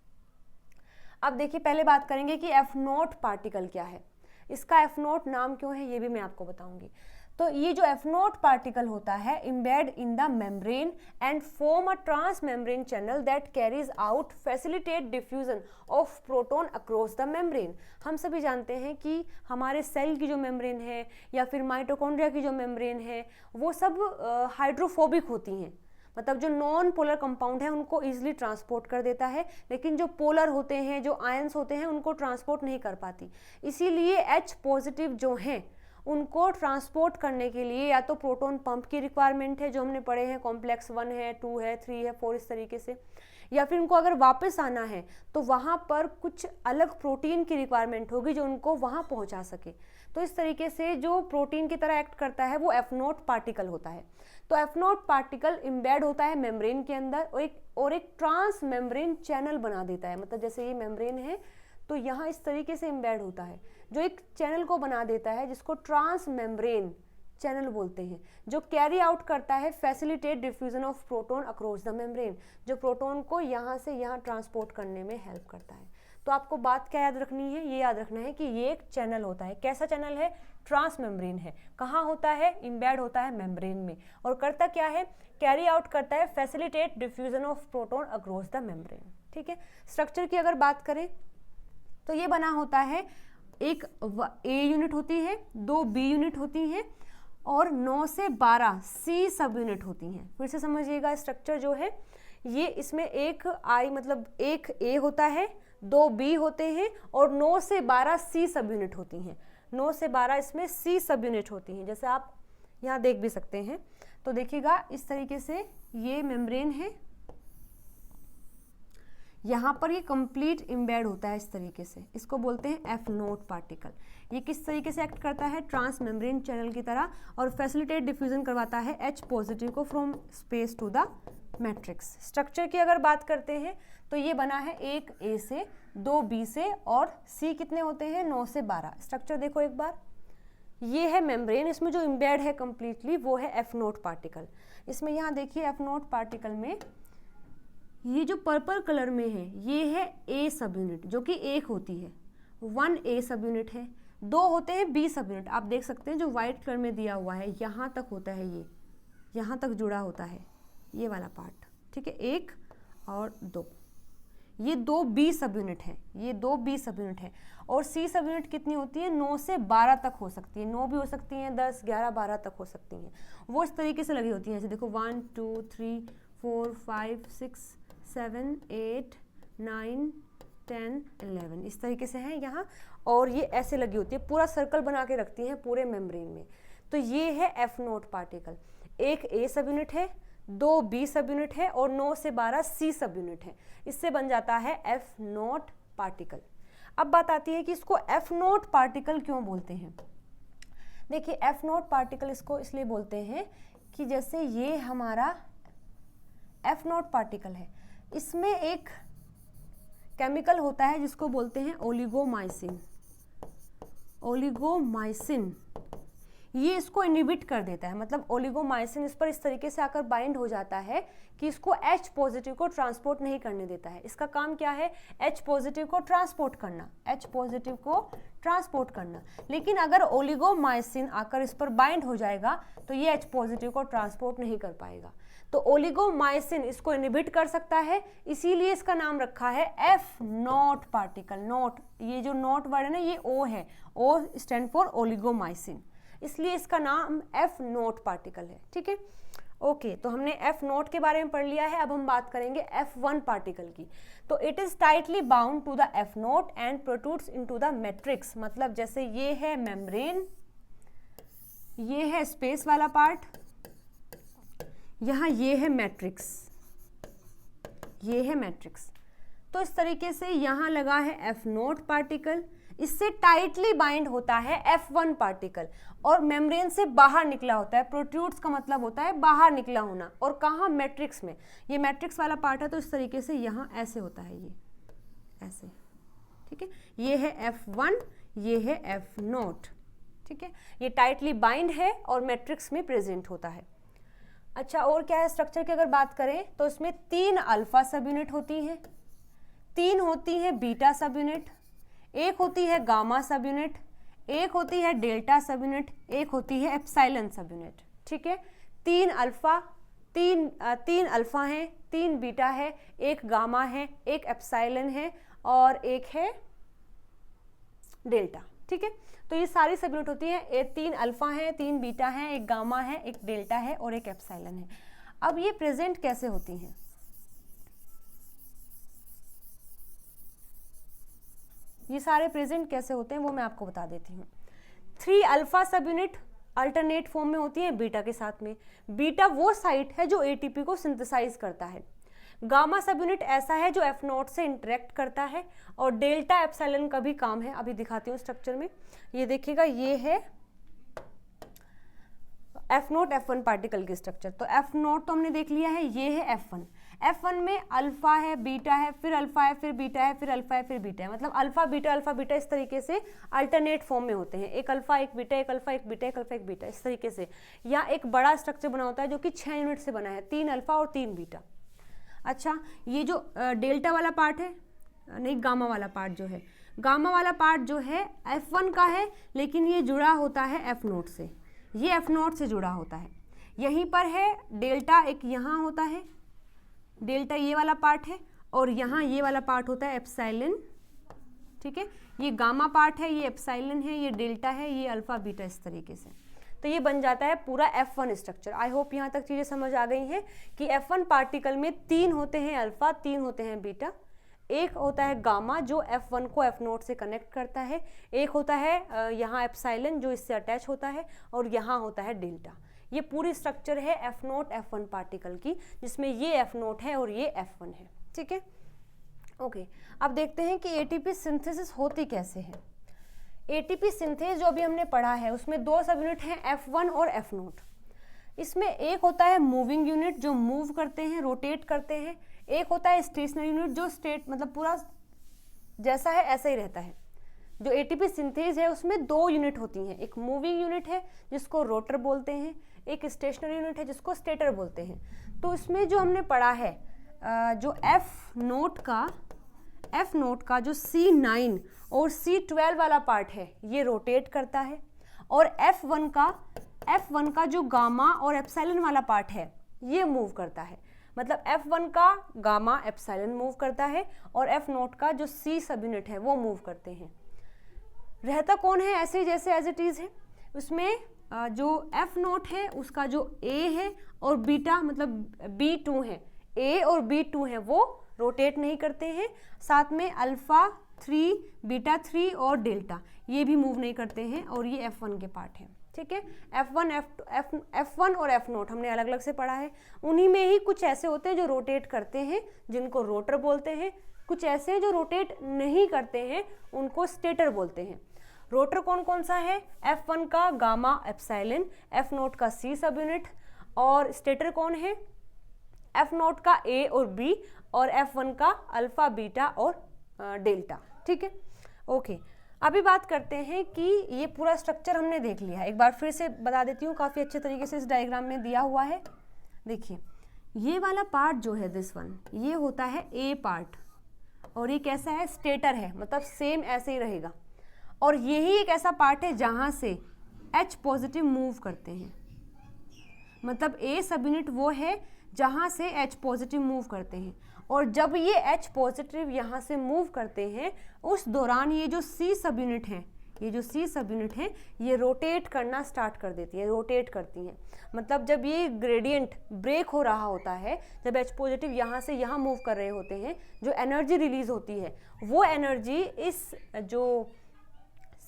अब देखिए पहले बात करेंगे कि एफ नोट पार्टिकल क्या है, इसका एफ नोट नाम क्यों है ये भी मैं आपको बताऊंगी। तो ये जो एफ नोट पार्टिकल होता है embed in the membrane and form a transmembrane channel that carries out facilitate diffusion of proton across the membrane. हम सभी जानते हैं कि हमारे सेल की जो मेम्ब्रेन है या फिर माइटोकॉन्ड्रिया की जो मेम्ब्रेन है वो सब हाइड्रोफोबिक होती हैं, मतलब जो नॉन पोलर कंपाउंड है उनको इजीली ट्रांसपोर्ट कर देता है, लेकिन जो पोलर होते हैं, जो आयंस होते हैं, उनको ट्रांसपोर्ट नहीं कर पाती। इसीलिए H पॉजिटिव जो हैं उनको ट्रांसपोर्ट करने के लिए या तो प्रोटॉन पंप की रिक्वायरमेंट है जो हमने पढ़े हैं, कॉम्प्लेक्स 1 है, 2 है, 3 है, 4 इस तरीके से, या फिर उनको अगर वापस आना है तो वहाँ पर कुछ अलग प्रोटीन की रिक्वायरमेंट होगी जो उनको वहाँ पहुँचा सके। तो इस तरीके से जो प्रोटीन की तरह एक्ट करता है वो एफ नोट पार्टिकल होता है। तो एफ नोट पार्टिकल इम्बेड होता है मेम्ब्रेन के अंदर और एक ट्रांस मेम्ब्रेन चैनल बना देता है, मतलब जैसे ये मेम्ब्रेन है तो यहाँ इस तरीके से इम्बेड होता है जो एक चैनल को बना देता है जिसको ट्रांस मेम्ब्रेन चैनल बोलते हैं, जो कैरी आउट करता है facilitate diffusion of proton across the membrane, जो प्रोटॉन को यहाँ से यहाँ ट्रांसपोर्ट करने में हेल्प करता है। तो आपको बात क्या याद रखनी है, ये याद रखना है कि ये एक चैनल होता है। कैसा चैनल है? ट्रांस मेम्ब्रेन है। कहाँ होता है? इम्बेड होता है मेम्ब्रेन में, और करता क्या है? कैरी आउट करता है facilitate diffusion of proton across the membrane. ठीक है। स्ट्रक्चर की अगर बात करें तो ये बना होता है, एक ए यूनिट होती है, 2 बी यूनिट होती हैं और 9 से 12 सी सब यूनिट होती हैं। फिर से समझिएगा स्ट्रक्चर जो है ये, इसमें एक आई मतलब एक ए होता है, 2 बी होते हैं और 9 से 12 सी सब यूनिट होती हैं। 9 से 12 इसमें सी सब यूनिट होती हैं, जैसे आप यहाँ देख भी सकते हैं। तो देखिएगा इस तरीके से ये मेम्ब्रेन है, यहाँ पर ये कंप्लीट इम्बेड होता है इस तरीके से, इसको बोलते हैं एफ नोट पार्टिकल। ये किस तरीके से एक्ट करता है? ट्रांस मेम्ब्रेन चैनल की तरह, और फैसिलिटेट डिफ्यूजन करवाता है H पॉजिटिव को from space to the matrix. Structure की अगर बात करते हैं तो ये बना है एक ए से, 2 बी से और सी कितने होते हैं? 9 से 12। स्ट्रक्चर देखो एक बार, ये है मेम्ब्रेन, इसमें जो इम्बेड है कंप्लीटली वो है एफ नोट पार्टिकल। इसमें यहाँ देखिए एफ नोट पार्टिकल में ये जो पर्पल कलर में है ये है ए सब यूनिट, जो कि एक होती है, 1 ए सब यूनिट है, 2 होते हैं बी सब यूनिट। आप देख सकते हैं जो व्हाइट कलर में दिया हुआ है यहाँ तक होता है, ये यहाँ तक जुड़ा होता है ये वाला पार्ट। ठीक है, 1 और 2, ये 2 बी सब यूनिट है, ये 2 बी सब यूनिट है। और सी सब यूनिट कितनी होती है? 9 से 12 तक हो सकती है, 9 भी हो सकती हैं, 10, 11, 12 तक हो सकती हैं। वो इस तरीके से लगी होती हैं, जैसे देखो 1 2 3 4 5 6 7 8 9 10 11 इस तरीके से है यहाँ, और ये ऐसे लगी होती है, पूरा सर्कल बना के रखती हैं पूरे मेम्ब्रेन में। तो ये है एफ नोट पार्टिकल, एक ए सब यूनिट है, 2 बी सब यूनिट है और 9 से 12 सी सब यूनिट है। इससे बन जाता है एफ नोट पार्टिकल। अब बात आती है कि इसको एफ नोट पार्टिकल क्यों बोलते हैं। देखिए एफ नोट पार्टिकल इसको इसलिए बोलते हैं कि जैसे ये हमारा एफ नोट पार्टिकल है, इसमें एक केमिकल होता है जिसको बोलते हैं ओलिगोमाइसिन। ओलिगोमाइसिन ये इसको इनहिबिट कर देता है, मतलब ओलिगोमाइसिन इस पर इस तरीके से आकर बाइंड हो जाता है कि इसको H पॉजिटिव को ट्रांसपोर्ट नहीं करने देता है। इसका काम क्या है? H पॉजिटिव को ट्रांसपोर्ट करना, H पॉजिटिव को ट्रांसपोर्ट करना। लेकिन अगर ओलिगोमाइसिन आकर इस पर बाइंड हो जाएगा तो ये H पॉजिटिव को ट्रांसपोर्ट नहीं कर पाएगा। तो ओलिगोमाइसिन इसको इनहिबिट कर सकता है, इसीलिए इसका नाम रखा है एफ नोट पार्टिकल। नोट, ये जो नोट वर्ड है ना ये O है, O स्टैंड फॉर ओलिगोमाइसिन, इसलिए इसका नाम एफ नोट पार्टिकल है। ठीक है, ओके। तो हमने एफ नोट के बारे में पढ़ लिया है। अब हम बात करेंगे F1 पार्टिकल की। तो it is tightly bound to the F naught and protrudes into the matrix, मतलब जैसे ये है मेम्ब्रेन, ये है स्पेस वाला पार्ट, यहाँ ये है मैट्रिक्स, ये है मैट्रिक्स। तो इस तरीके से यहाँ लगा है एफ नोट पार्टिकल, इससे टाइटली बाइंड होता है F1 पार्टिकल और मेम्ब्रेन से बाहर निकला होता है। प्रोट्रूड्स का मतलब होता है बाहर निकला होना, और कहाँ? मैट्रिक्स में। ये मैट्रिक्स वाला पार्ट है तो इस तरीके से यहाँ ऐसे होता है, ये ऐसे। ठीक है, ये है F1, ये है F नोट। ठीक है, ये टाइटली बाइंड है और मैट्रिक्स में प्रेजेंट होता है। अच्छा, और क्या है स्ट्रक्चर की अगर बात करें तो इसमें 3 अल्फा सब यूनिट होती हैं, तीन होती है बीटा सब यूनिट, एक होती है गामा सब यूनिट, एक होती है डेल्टा सब यूनिट, एक होती है एप्सिलॉन सब यूनिट। ठीक है, तीन अल्फा हैं, तीन बीटा है, एक गामा है, एक एप्सिलॉन है और एक है डेल्टा। ठीक है, तो ये सारी सब यूनिट होती है, तीन अल्फा है, तीन बीटा है, एक गामा है, एक डेल्टा है और एक एप्सिलॉन है। अब ये प्रेजेंट कैसे होती हैं? ये सारे प्रेजेंट कैसे होते हैं वो मैं आपको बता देती हूँ। 3 अल्फा सब यूनिट अल्टरनेट फॉर्म में होती है बीटा के साथ में। बीटा वो साइट है जो एटीपी को सिंथेसाइज करता है। गामा सब यूनिट ऐसा है जो एफ नॉट से इंटरेक्ट करता है और डेल्टा एप्सिलॉन का भी काम है। अभी दिखाती हूँ स्ट्रक्चर में, ये देखिएगा, ये है एफ नॉट F1 पार्टिकल की स्ट्रक्चर। तो एफ नॉट तो हमने देख लिया है, ये है F1। F1 में अल्फा है, बीटा है, फिर अल्फा है, फिर बीटा है, फिर अल्फा है, फिर बीटा है, मतलब अल्फा बीटा इस तरीके से अल्टरनेट फॉर्म में होते हैं। एक अल्फा एक बीटा, एक अल्फा एक बीटा, एक अल्फा एक बीटा, इस तरीके से। या एक बड़ा स्ट्रक्चर बना होता है जो कि 6 यूनिट से बना है, 3 अल्फा और 3 बीटा। अच्छा, ये जो डेल्टा वाला पार्ट है, नहीं गामा वाला पार्ट जो है, गामा वाला पार्ट जो है F1 का है, लेकिन ये जुड़ा होता है एफ नोट से, ये एफ नोट से जुड़ा होता है। यहीं पर है डेल्टा, एक यहाँ होता है डेल्टा, ये वाला पार्ट है, और यहाँ ये वाला पार्ट होता है एप्सिलॉन। ठीक है, ये गामा पार्ट है, ये एप्सिलॉन है, ये डेल्टा है, ये अल्फा बीटा, इस तरीके से। तो ये बन जाता है पूरा F1 स्ट्रक्चर। आई होप यहाँ तक चीज़ें समझ आ गई हैं कि F1 पार्टिकल में 3 होते हैं अल्फा, 3 होते हैं बीटा, एक होता है गामा जो F1 को F नोट से कनेक्ट करता है, एक होता है यहाँ एप्सिलॉन जो इससे अटैच होता है, और यहाँ होता है डेल्टा। ये पूरी स्ट्रक्चर है F नोट F1 पार्टिकल की, जिसमें ये F नोट है और ये F1 है। ठीक है, ओके। अब देखते हैं कि एटीपी सिंथेसिस होती कैसे है। एटीपी सिंथेस जो अभी हमने पढ़ा है उसमें 2 सब यूनिट हैं, F1 और F नोट। इसमें एक होता है मूविंग यूनिट जो मूव करते हैं, रोटेट करते हैं, एक होता है स्टेशनरी यूनिट जो स्टेट मतलब पूरा जैसा है ऐसा ही रहता है। जो एटीपी सिंथेस है उसमें 2 यूनिट होती हैं, एक मूविंग यूनिट है जिसको रोटर बोलते हैं, एक स्टेशनरी यूनिट है जिसको स्टेटर बोलते हैं। तो इसमें जो हमने पढ़ा है जो एफ नोट का जो C9 और C12 वाला पार्ट है ये रोटेट करता है, और F1 का जो गामा और एप्सिलॉन वाला पार्ट है ये मूव करता है। मतलब F1 का गामा एप्सिलॉन मूव करता है और F नोट का जो C सब यूनिट है वो मूव करते हैं। रहता कौन है ऐसे जैसे एज इट इज़ है। उसमें जो F नोट है उसका जो A है और बीटा मतलब B2 है, A और B2 है वो रोटेट नहीं करते हैं। साथ में अल्फा 3, बीटा 3 और डेल्टा ये भी मूव नहीं करते हैं, और ये F1 के पार्ट है। ठीक है, F1 और F नोट हमने अलग अलग से पढ़ा है। उन्हीं में ही कुछ ऐसे होते हैं जो रोटेट करते हैं जिनको रोटर बोलते हैं, कुछ ऐसे जो रोटेट नहीं करते हैं उनको स्टेटर बोलते हैं। रोटर कौन कौन सा है? F1 का गामा एप्सिलॉन, F नोट का C सब यूनिट, और स्टेटर कौन है? F नोट का A और B, और F1 का अल्फा बीटा और डेल्टा। ठीक है, ओके। अभी बात करते हैं कि ये पूरा स्ट्रक्चर हमने देख लिया है, एक बार फिर से बता देती हूँ, काफ़ी अच्छे तरीके से इस डायग्राम में दिया हुआ है। देखिए, ये वाला पार्ट जो है दिस वन, ये होता है A पार्ट, और ये कैसा है? स्टेटर है, मतलब सेम ऐसे ही रहेगा। और यही एक ऐसा पार्ट है जहाँ से H पॉजिटिव मूव करते हैं, मतलब A सब यूनिट वो है जहाँ से H पॉजिटिव मूव करते हैं। और जब ये H पॉजिटिव यहाँ से मूव करते हैं उस दौरान ये जो C सब यूनिट है, ये जो C सब यूनिट है ये रोटेट करना स्टार्ट कर देती है, रोटेट करती हैं। मतलब जब ये ग्रेडियंट ब्रेक हो रहा होता है, जब H पॉजिटिव यहाँ से यहाँ मूव कर रहे होते हैं, जो एनर्जी रिलीज होती है वो एनर्जी इस जो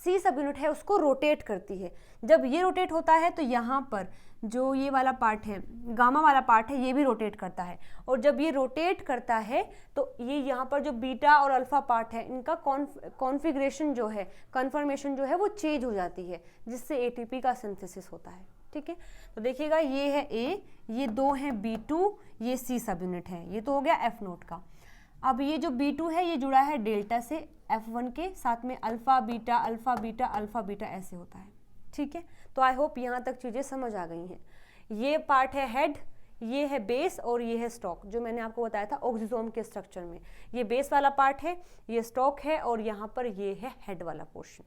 C सब यूनिट है उसको रोटेट करती है। जब ये रोटेट होता है तो यहाँ पर जो ये वाला पार्ट है, गामा वाला पार्ट है, ये भी रोटेट करता है। और जब ये रोटेट करता है तो ये यहाँ पर जो बीटा और अल्फा पार्ट है इनका कॉन्फ़िगरेशन जो है, कन्फर्मेशन जो है वो चेंज हो जाती है, जिससे एटीपी का सिंथेसिस होता है। ठीक है, तो देखिएगा ये है A, ये 2 हैं B2, ये C सब यूनिट है, ये तो हो गया F नोट का। अब ये जो B2 है ये जुड़ा है डेल्टा से F1 के साथ में, alpha beta alpha beta alpha beta ऐसे होता है। ठीक है, तो आई होप यहाँ तक चीज़ें समझ आ गई हैं। ये पार्ट है हेड, ये है बेस और ये है स्टॉक, जो मैंने आपको बताया था ऑक्सीजोम के स्ट्रक्चर में। ये बेस वाला पार्ट है, ये स्टॉक है और यहाँ पर ये है हेड वाला पोर्शन।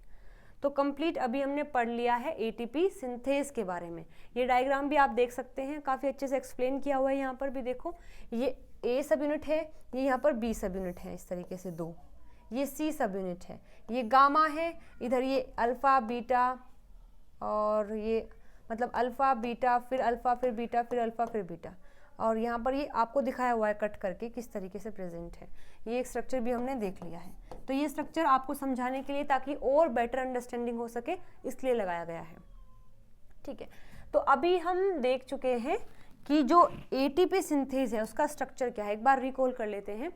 तो कंप्लीट अभी हमने पढ़ लिया है एटीपी सिंथेज के बारे में। ये डायग्राम भी आप देख सकते हैं, काफ़ी अच्छे से एक्सप्लेन किया हुआ है। यहाँ पर भी देखो, ये ए सब यूनिट है, ये यहाँ पर बी सब यूनिट है, इस तरीके से दो, ये सी सब यूनिट है, ये गामा है, इधर ये अल्फ़ा बीटा और ये मतलब अल्फ़ा बीटा फिर अल्फ़ा फिर बीटा फिर अल्फ़ा फिर बीटा, और यहाँ पर ये आपको दिखाया हुआ है कट करके किस तरीके से प्रेजेंट है। ये एक स्ट्रक्चर भी हमने देख लिया है। तो ये स्ट्रक्चर आपको समझाने के लिए, ताकि और बेटर अंडरस्टैंडिंग हो सके, इसलिए लगाया गया है। ठीक है, तो अभी हम देख चुके हैं कि जो एटीपी सिंथेज है उसका स्ट्रक्चर क्या है। एक बार रिकॉल कर लेते हैं।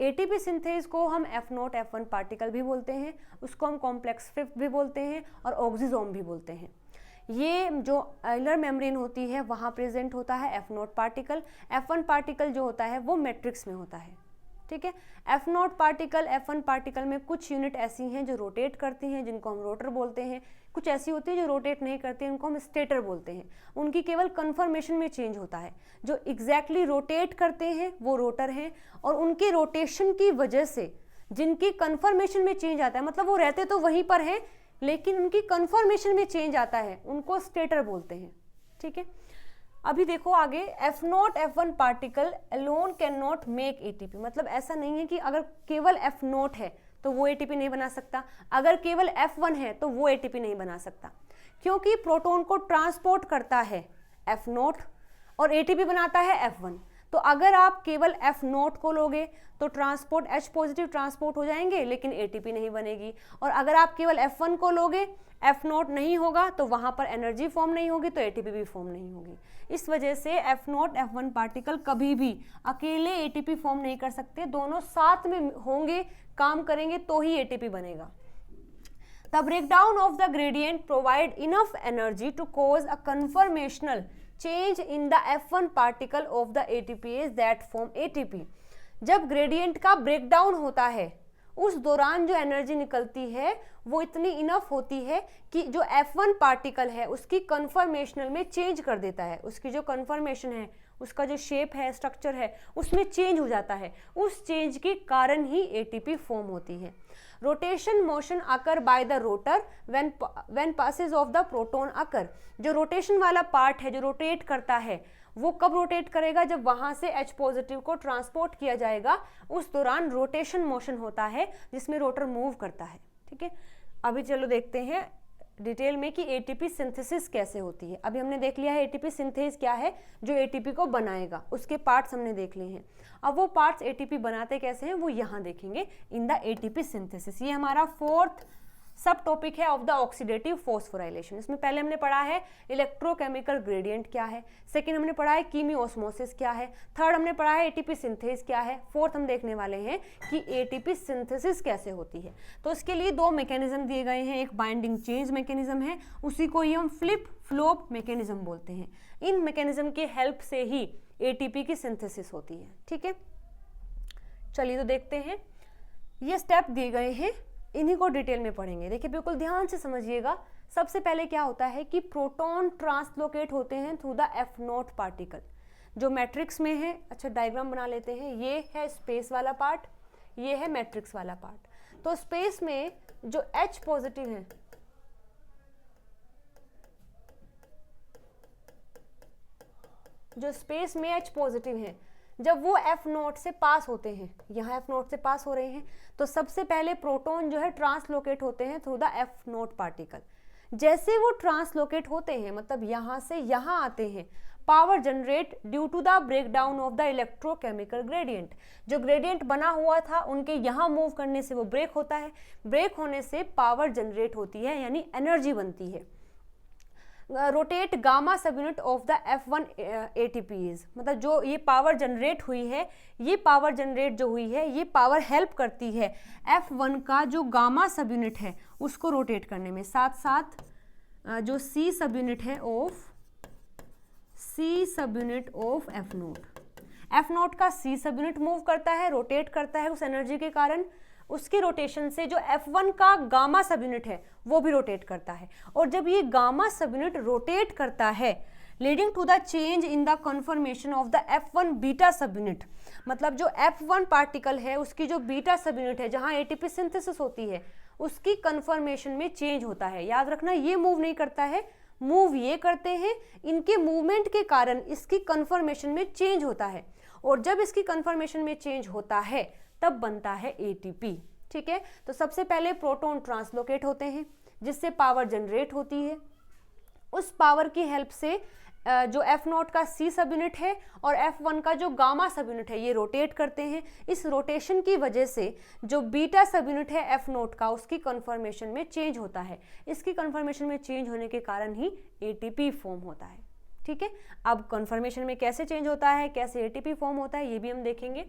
एटीपी सिंथेज को हम F0 F1 पार्टिकल भी बोलते हैं, उसको हम कॉम्प्लेक्स फिफ्थ भी बोलते हैं और ऑक्सीजोम भी बोलते हैं। ये जो एलर मेम्ब्रेन होती है वहाँ प्रेजेंट होता है F0 पार्टिकल। F1 पार्टिकल जो होता है वो मैट्रिक्स में होता है। ठीक है, F0 पार्टिकल F1 पार्टिकल में कुछ यूनिट ऐसी हैं जो रोटेट करती हैं, जिनको हम रोटर बोलते हैं। कुछ ऐसी होती है जो रोटेट नहीं करती हैं, उनको हम स्टेटर बोलते हैं। उनकी केवल कन्फर्मेशन में चेंज होता है। जो एग्जैक्टली रोटेट करते हैं वो रोटर हैं, और उनके रोटेशन की वजह से जिनकी कन्फर्मेशन में चेंज आता है, मतलब वो रहते तो वहीं पर हैं लेकिन उनकी कन्फर्मेशन में चेंज आता है, उनको स्टेटर बोलते हैं। ठीक है, अभी देखो आगे, F0 F1 particle alone can not make ATP. मतलब ऐसा नहीं है कि अगर केवल F0 है तो वो एटीपी नहीं बना सकता, अगर केवल F1 है तो वो एटीपी नहीं बना सकता, क्योंकि प्रोटॉन को ट्रांसपोर्ट करता है F0 और एटीपी बनाता है F1। तो अगर आप केवल F0 को लोगे तो ट्रांसपोर्ट H पॉजिटिव ट्रांसपोर्ट हो जाएंगे लेकिन एटीपी नहीं बनेगी, और अगर आप केवल F1 को लोगे, F0 नहीं होगा तो वहाँ पर एनर्जी फॉर्म नहीं होगी, तो एटीपी भी फॉर्म नहीं होगी। इस वजह से F0 F1 पार्टिकल कभी भी अकेले एटीपी फॉर्म नहीं कर सकते, दोनों साथ में होंगे, काम करेंगे तो ही एटीपी बनेगा। The breakdown of the gradient provide enough energy to cause a conformational change in the F1 particle of the ATPase that form ATP। जब ग्रेडियंट का ब्रेकडाउन होता है उस दौरान जो एनर्जी निकलती है वो इतनी इनफ होती है कि जो F1 पार्टिकल है उसकी कन्फर्मेशनल में चेंज कर देता है। उसकी जो कन्फर्मेशन है, उसका जो शेप है, स्ट्रक्चर है, उसमें चेंज हो जाता है। उस चेंज के कारण ही एटीपी फॉर्म होती है। Rotation motion occur by the rotor when passage of the proton occur. जो रोटेशन वाला पार्ट है, जो रोटेट करता है, वो कब रोटेट करेगा? जब वहां से H पॉजिटिव को ट्रांसपोर्ट किया जाएगा, उस दौरान रोटेशन मोशन होता है जिसमें रोटर मूव करता है। ठीक है, अभी चलो देखते हैं डिटेल में कि एटीपी सिंथेसिस कैसे होती है। अभी हमने देख लिया है एटीपी सिंथेस क्या है, जो एटीपी को बनाएगा, उसके पार्ट्स हमने देख लिए हैं। अब वो पार्ट्स एटीपी बनाते कैसे हैं वो यहाँ देखेंगे इन द एटीपी सिंथेसिस। ये हमारा फोर्थ सब टॉपिक है ऑफ द ऑक्सीडेटिव फॉस्फोराइलेशन। इसमें पहले हमने पढ़ा है इलेक्ट्रोकेमिकल ग्रेडियंट क्या है, सेकंड हमने पढ़ा है कीमियोस्मोसिस क्या है, थर्ड हमने पढ़ा है एटीपी सिंथेस क्या है, फोर्थ हम देखने वाले हैं कि एटीपी सिंथेसिस कैसे होती है। तो इसके लिए दो मैकेनिज्म दिए गए हैं, एक बाइंडिंग चेंज मैकेनिज्म है, उसी को ही हम फ्लिप फ्लॉप मैकेनिज्म बोलते हैं। इन मैकेनिज्म की हेल्प से ही एटीपी की सिंथेसिस होती है। ठीक है, चलिए तो देखते हैं, ये स्टेप दिए गए हैं, इन्हीं को डिटेल में पढ़ेंगे। देखिए बिल्कुल ध्यान से समझिएगा। सबसे पहले क्या होता है कि प्रोटॉन ट्रांसलोकेट होते हैं थ्रू द F0 पार्टिकल जो मैट्रिक्स में है। अच्छा, डायग्राम बना लेते हैं। ये है स्पेस वाला पार्ट, ये है मैट्रिक्स वाला पार्ट। तो स्पेस में जो H पॉजिटिव है, जो स्पेस में H पॉजिटिव है, जब वो F0 से पास होते हैं, यहाँ F0 से पास हो रहे हैं, तो सबसे पहले प्रोटॉन जो है ट्रांसलोकेट होते हैं थ्रू द F0 पार्टिकल। जैसे वो ट्रांसलोकेट होते हैं, मतलब यहाँ से यहाँ आते हैं, power generate due to the breakdown of the electrochemical gradient. जो ग्रेडियंट बना हुआ था उनके यहाँ मूव करने से वो ब्रेक होता है, ब्रेक होने से पावर जनरेट होती है, यानी एनर्जी बनती है। रोटेट गामा सब unit of the F1 ATPase। मतलब जो ये पावर जनरेट हुई है, ये पावर जनरेट जो हुई है, ये पावर हेल्प करती है F1 का जो गामा सब यूनिट है उसको रोटेट करने में। साथ साथ जो C सब यूनिट है ऑफ F0, F0 का C सब यूनिट मूव करता है, रोटेट करता है उस एनर्जी के कारण। उसकी रोटेशन से जो F1 का गामा सब यूनिट है वो भी रोटेट करता है। और जब ये गामा सब यूनिट रोटेट करता है leading to the change in the conformation of the F1 beta subunit. मतलब जो F1 पार्टिकल है उसकी जो बीटा सब यूनिट है जहां एटीपी सिंथेसिस होती है उसकी कन्फर्मेशन में चेंज होता है। याद रखना ये मूव नहीं करता है, मूव ये करते हैं, इनके मूवमेंट के कारण इसकी कन्फर्मेशन में चेंज होता है और जब इसकी कन्फर्मेशन में चेंज होता है तब बनता है एटीपी। ठीक है, तो सबसे पहले प्रोटॉन ट्रांसलोकेट होते हैं जिससे पावर जनरेट होती है। उस पावर की हेल्प से जो F0 का C सब यूनिट है और F1 का जो गामा सब यूनिट है ये रोटेट करते हैं। इस रोटेशन की वजह से जो बीटा सब यूनिट है F0 का उसकी कन्फर्मेशन में चेंज होता है। इसकी कन्फर्मेशन में चेंज होने के कारण ही ATP फॉर्म होता है। ठीक है, अब कन्फर्मेशन में कैसे चेंज होता है, कैसे ATP फॉर्म होता है ये भी हम देखेंगे।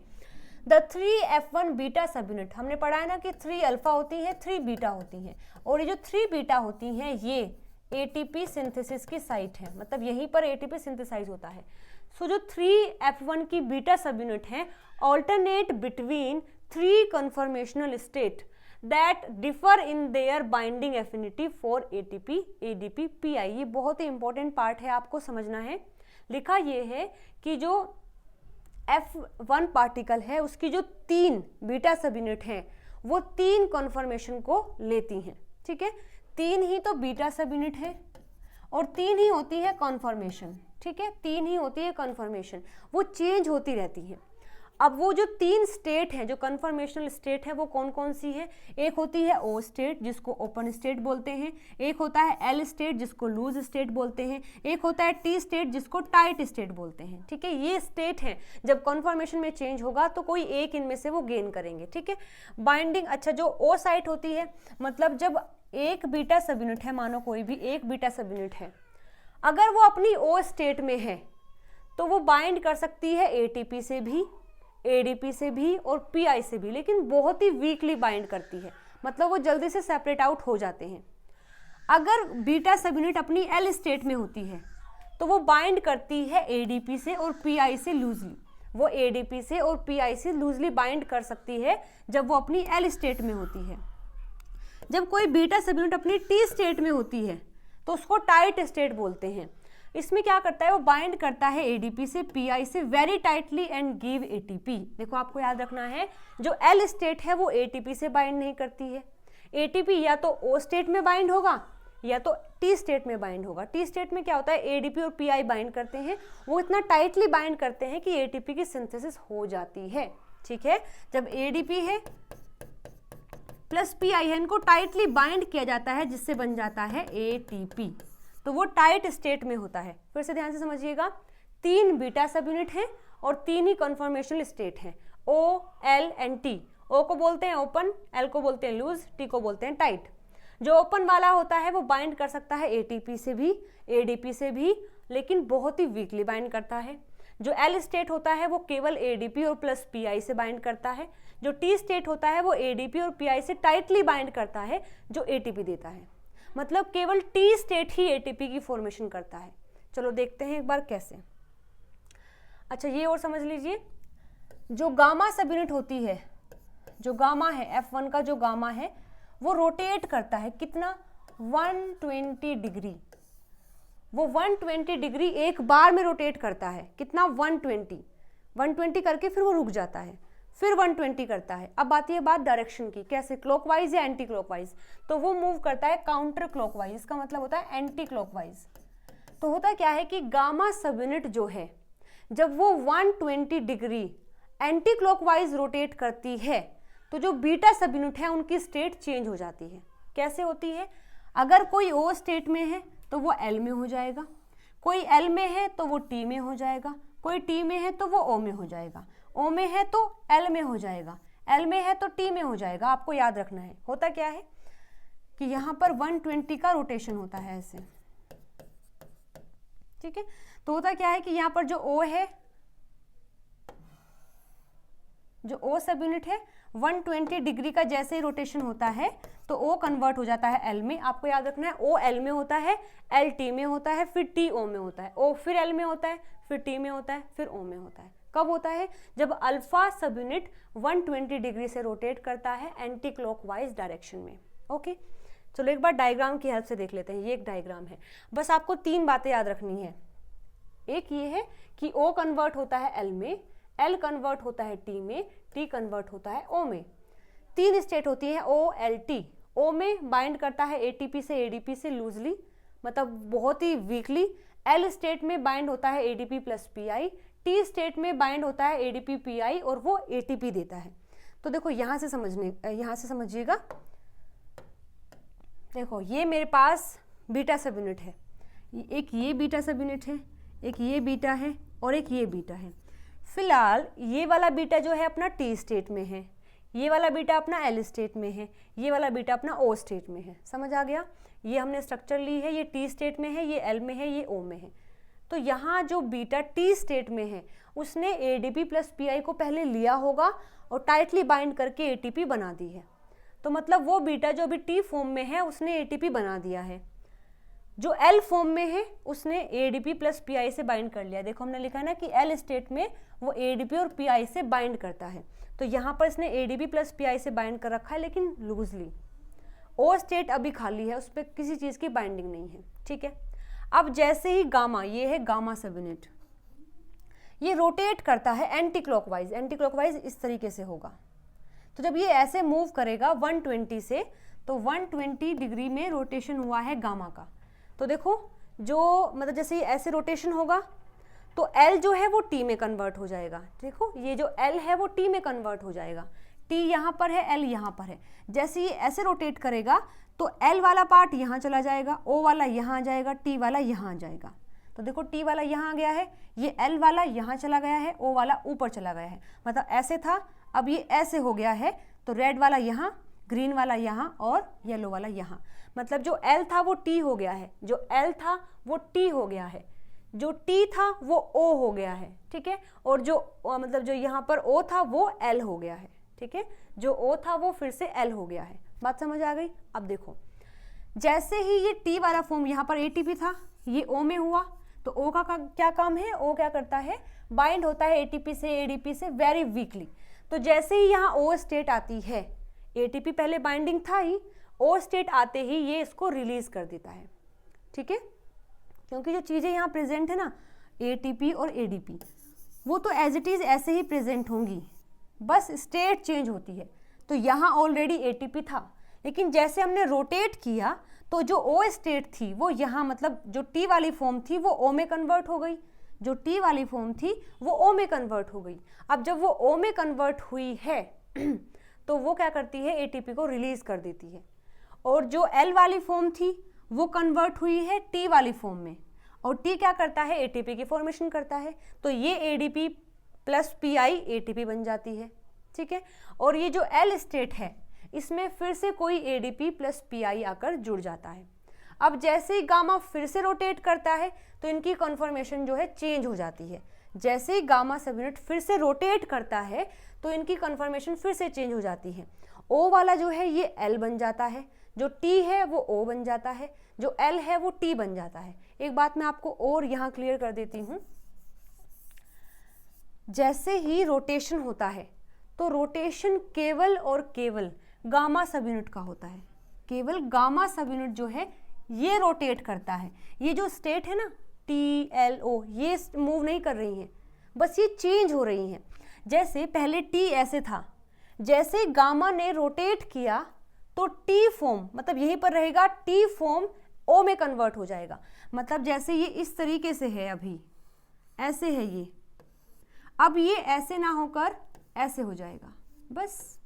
द 3F1 बीटा सब यूनिट, हमने पढ़ा है ना कि 3 अल्फा होती है, 3 बीटा होती हैं और ये जो 3 बीटा होती हैं ये ATP सिंथेसिस की साइट है, मतलब यहीं पर ATP सिंथेसाइज होता है। सो जो 3F1 की बीटा सब यूनिट है alternate between 3 conformational state that differ in their binding affinity for ATP, ADP, PI। ये बहुत ही इंपॉर्टेंट पार्ट है, आपको समझना है। लिखा ये है कि जो F1 पार्टिकल है उसकी जो 3 बीटा सब यूनिट हैं वो 3 कन्फर्मेशन को लेती हैं। ठीक है, 3 ही तो बीटा सब यूनिट है और 3 ही होती है कन्फर्मेशन। ठीक है, 3 ही होती है कन्फर्मेशन, वो चेंज होती रहती है। अब वो जो 3 स्टेट हैं जो कन्फर्मेशनल स्टेट है वो कौन कौन सी है? एक होती है O स्टेट जिसको ओपन स्टेट बोलते हैं, एक होता है L स्टेट जिसको लूज स्टेट बोलते हैं, एक होता है T स्टेट जिसको टाइट स्टेट बोलते हैं। ठीक है, ये स्टेट हैं, जब कन्फर्मेशन में चेंज होगा तो कोई एक इनमें से वो गेन करेंगे। ठीक है, बाइंडिंग, अच्छा जो O साइट होती है मतलब जब एक बीटा सब यूनिट है, मानो कोई भी एक बीटा सब यूनिट है, अगर वो अपनी O स्टेट में है तो वो बाइंड कर सकती है ATP से भी, ADP से भी और PI से भी, लेकिन बहुत ही वीकली बाइंड करती है, मतलब वो जल्दी से सेपरेट आउट हो जाते हैं। अगर बीटा सब यूनिट अपनी L स्टेट में होती है तो वो बाइंड करती है ADP से और PI से लूजली, वो ADP से और PI से लूजली बाइंड कर सकती है जब वो अपनी L स्टेट में होती है। जब कोई बीटा सब यूनिट अपनी T स्टेट में होती है तो उसको टाइट स्टेट बोलते हैं। इसमें क्या करता है, वो बाइंड करता है ADP से, PI से very tightly and give ATP। देखो आपको याद रखना है जो L स्टेट है वो ATP से बाइंड नहीं करती है। ATP या तो O स्टेट में बाइंड होगा या तो T स्टेट में बाइंड होगा। T स्टेट में क्या होता है, ADP और PI बाइंड करते हैं, वो इतना टाइटली बाइंड करते हैं कि ATP की सिंथेसिस हो जाती है। ठीक है, जब ADP है प्लस PI है, इनको टाइटली बाइंड किया जाता है जिससे बन जाता है ATP, तो वो टाइट स्टेट में होता है। फिर से ध्यान से समझिएगा, 3 बीटा सब यूनिट हैं और 3 ही कन्फर्मेशनल स्टेट हैं, O, L and T। O को बोलते हैं ओपन, L को बोलते हैं लूज, T को बोलते हैं टाइट। जो ओपन वाला होता है वो बाइंड कर सकता है ATP से भी, ADP से भी, लेकिन बहुत ही वीकली बाइंड करता है। जो L स्टेट होता है वो केवल ADP और प्लस PI से बाइंड करता है। जो T स्टेट होता है वो ADP और PI से टाइटली बाइंड करता है जो ATP देता है। मतलब केवल T स्टेट ही ATP की फॉर्मेशन करता है। चलो देखते हैं एक बार कैसे। अच्छा ये और समझ लीजिए, जो गामा सब यूनिट होती है, जो गामा है F1 का जो गामा है वो रोटेट करता है कितना, 120 डिग्री। वो 120 डिग्री एक बार में रोटेट करता है, कितना, 120 करके फिर वो रुक जाता है, फिर 120 करता है। अब आती है बात डायरेक्शन की, कैसे, क्लॉकवाइज या एंटी क्लॉकवाइज। तो वो मूव करता है काउंटर क्लॉकवाइज, इसका मतलब होता है एंटी क्लॉकवाइज। तो होता क्या है कि गामा सब यूनिट जो है जब वो 120 डिग्री एंटी क्लॉकवाइज रोटेट करती है तो जो बीटा सब यूनिट है उनकी स्टेट चेंज हो जाती है। कैसे होती है, अगर कोई O स्टेट में है तो वो L में हो जाएगा, कोई L में है तो वो T में हो जाएगा, कोई T में है तो वो O में हो जाएगा, O में है तो L में हो जाएगा, L में है तो T में हो जाएगा। आपको याद रखना है, होता क्या है कि यहाँ पर 120 का रोटेशन होता है ऐसे। ठीक है, तो होता क्या है कि यहाँ पर जो O है, जो O सब यूनिट है 120 डिग्री का जैसे ही रोटेशन होता है तो O कन्वर्ट हो जाता है L में। आपको याद रखना है O L में होता है, L T में होता है, फिर T O में होता है, O फिर L में होता है, फिर T में होता है, फिर O में होता है। कब होता है, जब अल्फा सब यूनिट 120 डिग्री से रोटेट करता है एंटी क्लॉकवाइज डायरेक्शन में। ओके, चलो एक बार डायग्राम की हेल्प से देख लेते हैं। ये एक डायग्राम है, बस आपको 3 बातें याद रखनी है। एक ये है कि O कन्वर्ट होता है L में, L कन्वर्ट होता है T में, T कन्वर्ट होता है O में। 3 स्टेट होती है O L T। O में बाइंड करता है ATP से ADP से लूजली, मतलब बहुत ही वीकली। L स्टेट में बाइंड होता है ADP plus PI। T state में बाइंड होता है ADP PI और वो ATP देता है। तो देखो यहाँ से समझिएगा, देखो ये मेरे पास बीटा सब यूनिट है, एक ये बीटा सब यूनिट है, एक ये बीटा है और एक ये बीटा है। फिलहाल ये वाला बीटा जो है अपना T स्टेट में है, ये वाला बीटा अपना L स्टेट में है, ये वाला बीटा अपना O स्टेट में है। समझ आ गया? ये हमने स्ट्रक्चर ली है, ये T स्टेट में है, ये L में है, ये O में है। तो यहाँ जो बीटा T स्टेट में है उसने ADP प्लस PI को पहले लिया होगा और टाइटली बाइंड करके ATP बना दी है। तो मतलब वो बीटा जो अभी T फॉर्म में है उसने ATP बना दिया है। जो L फॉर्म में है उसने ADP प्लस PI से बाइंड कर लिया। देखो हमने लिखा है ना कि L स्टेट में वो ADP और PI से बाइंड करता है, तो यहाँ पर इसने ADP प्लस PI से बाइंड कर रखा है लेकिन लूजली। O स्टेट अभी खाली है, उस पर किसी चीज़ की बाइंडिंग नहीं है। ठीक है, अब जैसे ही गामा, ये है गामा सब यूनिट, ये रोटेट करता है एंटी क्लॉकवाइज इस तरीके से होगा। तो जब ये ऐसे मूव करेगा 120 से, तो 120 डिग्री में रोटेशन हुआ है गामा का। तो देखो जो मतलब जैसे ये ऐसे रोटेशन होगा तो L जो है वो T में कन्वर्ट हो जाएगा। देखो ये जो L है वो T में कन्वर्ट हो जाएगा, T यहाँ पर है, L यहाँ पर है। जैसे ये ऐसे रोटेट करेगा तो L वाला पार्ट यहाँ चला जाएगा, O वाला यहाँ आ जाएगा, T वाला यहाँ आ जाएगा। तो देखो T वाला यहाँ आ गया है, ये L वाला यहाँ चला गया है, O वाला ऊपर चला गया है। मतलब ऐसे था, अब ये ऐसे हो गया है, तो रेड वाला यहाँ, ग्रीन वाला यहाँ और येलो वाला यहाँ। मतलब जो L था वो T हो गया है, जो L था वो T हो गया है, जो T था वो O हो गया है। ठीक है, और जो मतलब जो यहाँ पर O था वो L हो गया है। ठीक है, जो O था वो फिर से L हो गया है। बात समझ आ गई? अब देखो जैसे ही ये T वाला फॉर्म, यहाँ पर ATP था, ये O में हुआ, तो O का क्या काम है? O क्या करता है? बाइंड होता है ATP से ADP से वेरी वीकली। तो जैसे ही यहाँ O स्टेट आती है, ATP पहले बाइंडिंग था ही, O स्टेट आते ही ये इसको रिलीज कर देता है। ठीक है, क्योंकि जो चीज़ें यहाँ प्रेजेंट है ना, ATP और ADP, वो तो एज इट इज़ ऐसे ही प्रेजेंट होंगी, बस स्टेट चेंज होती है। तो यहाँ ऑलरेडी ATP था, लेकिन जैसे हमने रोटेट किया तो जो O स्टेट थी वो यहाँ, मतलब जो T वाली फॉर्म थी वो O में कन्वर्ट हो गई, जो T वाली फॉर्म थी वो O में कन्वर्ट हो गई। अब जब वो O में कन्वर्ट हुई है तो वो क्या करती है? ATP को रिलीज कर देती है। और जो L वाली फॉर्म थी वो कन्वर्ट हुई है T वाली फॉर्म में, और T क्या करता है? ATP की फॉर्मेशन करता है। तो ये ADP प्लस PI ATP बन जाती है। ठीक है, और ये जो L स्टेट है इसमें फिर से कोई ADP प्लस PI आकर जुड़ जाता है। अब जैसे ही गामा फिर से रोटेट करता है तो इनकी कन्फर्मेशन जो है चेंज हो जाती है। जैसे ही गामा सब यूनिट फिर से रोटेट करता है तो इनकी कन्फर्मेशन फिर से चेंज हो जाती है। O वाला जो है ये L बन जाता है, जो T है वो O बन जाता है, जो L है वो T बन जाता है। एक बात मैं आपको और यहाँ क्लियर कर देती हूँ, जैसे ही रोटेशन होता है तो रोटेशन केवल और केवल गामा सब यूनिट का होता है। केवल गामा सब यूनिट जो है ये रोटेट करता है। ये जो स्टेट है ना T L O, ये मूव नहीं कर रही हैं, बस ये चेंज हो रही हैं। जैसे पहले T ऐसे था, जैसे गामा ने रोटेट किया तो T फॉर्म, मतलब यहीं पर रहेगा, T फॉर्म O में कन्वर्ट हो जाएगा। मतलब जैसे ये इस तरीके से है, अभी ऐसे है ये, अब ये ऐसे ना होकर ऐसे हो जाएगा। बस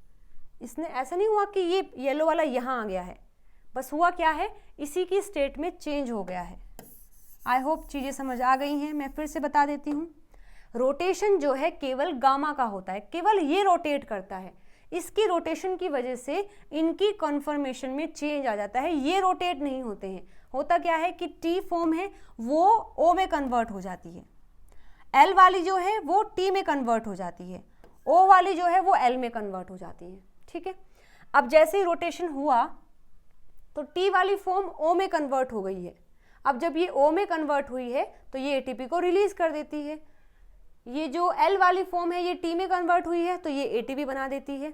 इसने ऐसा नहीं हुआ कि ये येलो वाला यहाँ आ गया है, बस हुआ क्या है, इसी की स्टेट में चेंज हो गया है। आई होप चीज़ें समझ आ गई हैं। मैं फिर से बता देती हूँ, रोटेशन जो है केवल गामा का होता है, केवल ये रोटेट करता है। इसकी रोटेशन की वजह से इनकी कन्फर्मेशन में चेंज आ जाता है, ये रोटेट नहीं होते हैं। होता क्या है कि T फॉर्म है वो O में कन्वर्ट हो जाती है, L वाली जो है वो T में कन्वर्ट हो जाती है, O वाली जो है वो L में कन्वर्ट हो जाती है। ठीक है, अब जैसे ही रोटेशन हुआ तो T वाली फॉर्म O में कन्वर्ट हो गई है। अब जब ये O में कन्वर्ट हुई है तो ये ATP को रिलीज कर देती है। ये जो L वाली फॉर्म है ये T में कन्वर्ट हुई है तो ये ATP बना देती है।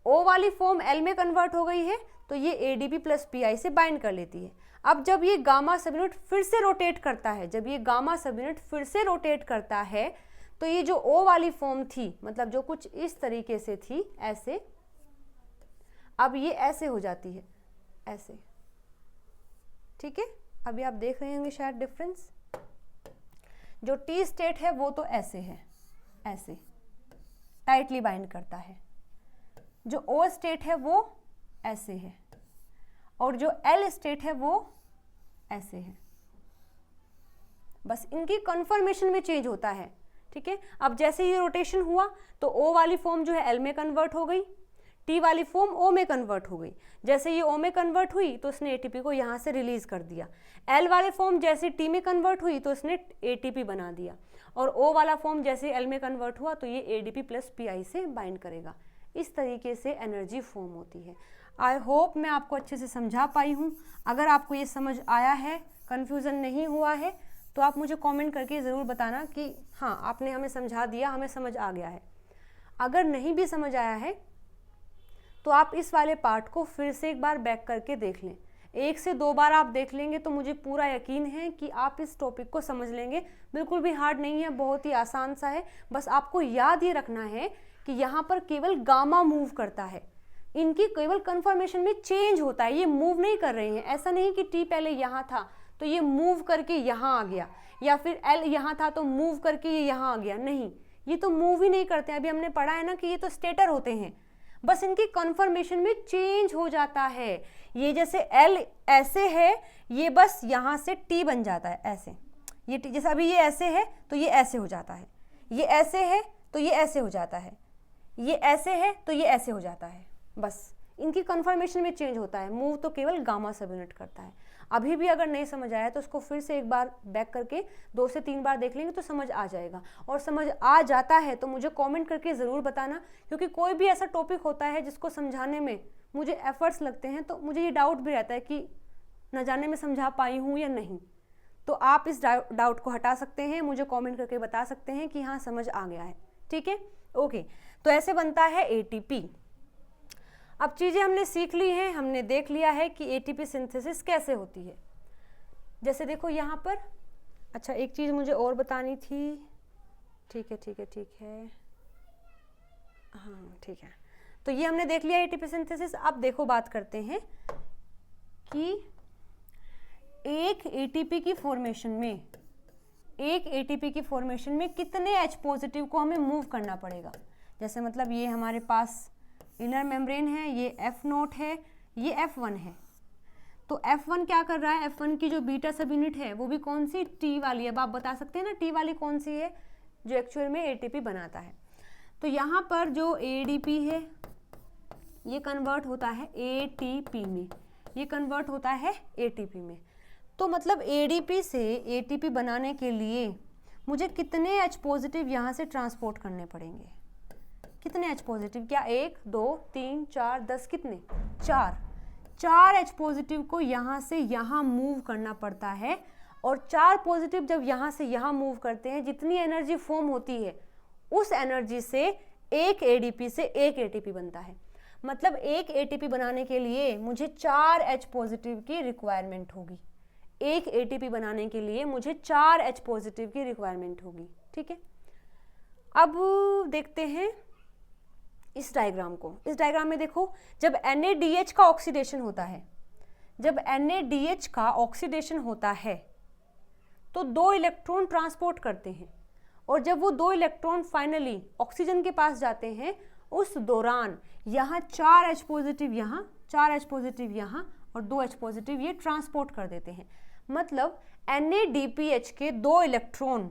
O वाली फॉर्म L में कन्वर्ट हो गई है तो ये ADP प्लस PI से बाइंड कर लेती है। अब जब ये गामा सब यूनिट फिर से रोटेट करता है, जब ये गामा सब यूनिट फिर से रोटेट करता है, तो ये जो O वाली फॉर्म थी, मतलब जो कुछ इस तरीके से थी ऐसे, अब ये ऐसे हो जाती है, ऐसे, ठीक है। अभी आप देख रहे होंगे शायद डिफरेंस। जो T स्टेट है वो तो ऐसे है, ऐसे टाइटली बाइंड करता है। जो O स्टेट है वो ऐसे है, और जो L स्टेट है वो ऐसे है। बस इनकी कन्फर्मेशन में चेंज होता है, ठीक है। अब जैसे ये रोटेशन हुआ तो O वाली फॉर्म जो है L में कन्वर्ट हो गई, T वाली फॉर्म O में कन्वर्ट हो गई। जैसे ये O में कन्वर्ट हुई तो उसने ATP को यहाँ से रिलीज कर दिया। L वाले फॉर्म जैसे T में कन्वर्ट हुई तो उसने ATP बना दिया, और O वाला फॉर्म जैसे L में कन्वर्ट हुआ तो ये ADP प्लस PI से बाइंड करेगा। इस तरीके से एनर्जी फॉर्म होती है। आई होप मैं आपको अच्छे से समझा पाई हूँ। अगर आपको ये समझ आया है, कन्फ्यूज़न नहीं हुआ है, तो आप मुझे कमेंट करके ज़रूर बताना कि हाँ आपने हमें समझा दिया, हमें समझ आ गया है। अगर नहीं भी समझ आया है तो आप इस वाले पार्ट को फिर से एक बार बैक करके देख लें। 1 से 2 बार आप देख लेंगे तो मुझे पूरा यकीन है कि आप इस टॉपिक को समझ लेंगे। बिल्कुल भी हार्ड नहीं है, बहुत ही आसान सा है। बस आपको याद ये रखना है कि यहाँ पर केवल गामा मूव करता है, इनकी केवल कन्फर्मेशन में चेंज होता है, ये मूव नहीं कर रहे हैं। ऐसा नहीं कि T पहले यहाँ था तो ये मूव करके यहाँ आ गया, या फिर L यहाँ था तो मूव करके ये यहाँ आ गया, नहीं, ये तो मूव ही नहीं करते। अभी हमने पढ़ा है ना कि ये तो स्टेटर होते हैं, बस इनकी कन्फर्मेशन में चेंज हो जाता है। ये जैसे L ऐसे है, ये बस यहाँ से T बन जाता है ऐसे, ये जैसे अभी ये ऐसे है तो ये ऐसे हो जाता है, ये ऐसे है तो ये ऐसे हो जाता है, ये ऐसे है तो ये ऐसे हो जाता है। बस इनकी कन्फर्मेशन में चेंज होता है, मूव तो केवल गामा सब यूनिट करता है। अभी भी अगर नहीं समझ आया तो उसको फिर से एक बार बैक करके 2 से 3 बार देख लेंगे तो समझ आ जाएगा। और समझ आ जाता है तो मुझे कमेंट करके ज़रूर बताना, क्योंकि कोई भी ऐसा टॉपिक होता है जिसको समझाने में मुझे एफर्ट्स लगते हैं तो मुझे ये डाउट भी रहता है कि न जाने में समझा पाई हूँ या नहीं। तो आप इस डाउट को हटा सकते हैं, मुझे कॉमेंट करके बता सकते हैं कि हाँ समझ आ गया है, ठीक है। ओके, तो ऐसे बनता है ATP। अब चीज़ें हमने सीख ली हैं, हमने देख लिया है कि ATP सिंथेसिस कैसे होती है। जैसे देखो यहाँ पर, अच्छा एक चीज़ मुझे और बतानी थी, ठीक है ठीक है ठीक है, हाँ ठीक है। तो ये हमने देख लिया ATP सिंथेसिस। अब देखो बात करते हैं कि एक ATP की फॉर्मेशन में, एक ATP की फॉर्मेशन में कितने H पॉजिटिव को हमें मूव करना पड़ेगा। जैसे मतलब ये हमारे पास इनर मेम्ब्रेन है, ये F0 है, ये F1 है। तो F1 क्या कर रहा है, F1 की जो बीटा सब यूनिट है वो भी कौन सी, T वाली है। अब आप बता सकते हैं ना T वाली कौन सी है जो एक्चुअल में ATP बनाता है। तो यहाँ पर जो ADP है ये कन्वर्ट होता है ATP में, ये कन्वर्ट होता है ATP में। तो मतलब ADP से ATP बनाने के लिए मुझे कितने H पॉजिटिव यहाँ से ट्रांसपोर्ट करने पड़ेंगे, कितने H पॉजिटिव, क्या 1 2 3 4 10, कितने, 4 H पॉजिटिव को यहाँ से यहाँ मूव करना पड़ता है। और 4 पॉजिटिव जब यहाँ से यहाँ मूव करते हैं, जितनी एनर्जी फॉर्म होती है उस एनर्जी से एक ADP से एक ATP बनता है। मतलब एक ATP बनाने के लिए मुझे 4 H पॉजिटिव की रिक्वायरमेंट होगी, एक ATP बनाने के लिए मुझे 4 H पॉजिटिव की रिक्वायरमेंट होगी, ठीक है। अब देखते हैं इस डायग्राम को। इस डायग्राम में देखो, जब NADH का ऑक्सीडेशन होता है, जब NADH का ऑक्सीडेशन होता है तो 2 इलेक्ट्रॉन ट्रांसपोर्ट करते हैं, और जब वो 2 इलेक्ट्रॉन फाइनली ऑक्सीजन के पास जाते हैं उस दौरान यहाँ 4 H पॉजिटिव यहाँ, 4 H पॉजिटिव यहाँ और 2 H पॉजिटिव ये ट्रांसपोर्ट कर देते हैं। मतलब NADPH के 2 इलेक्ट्रॉन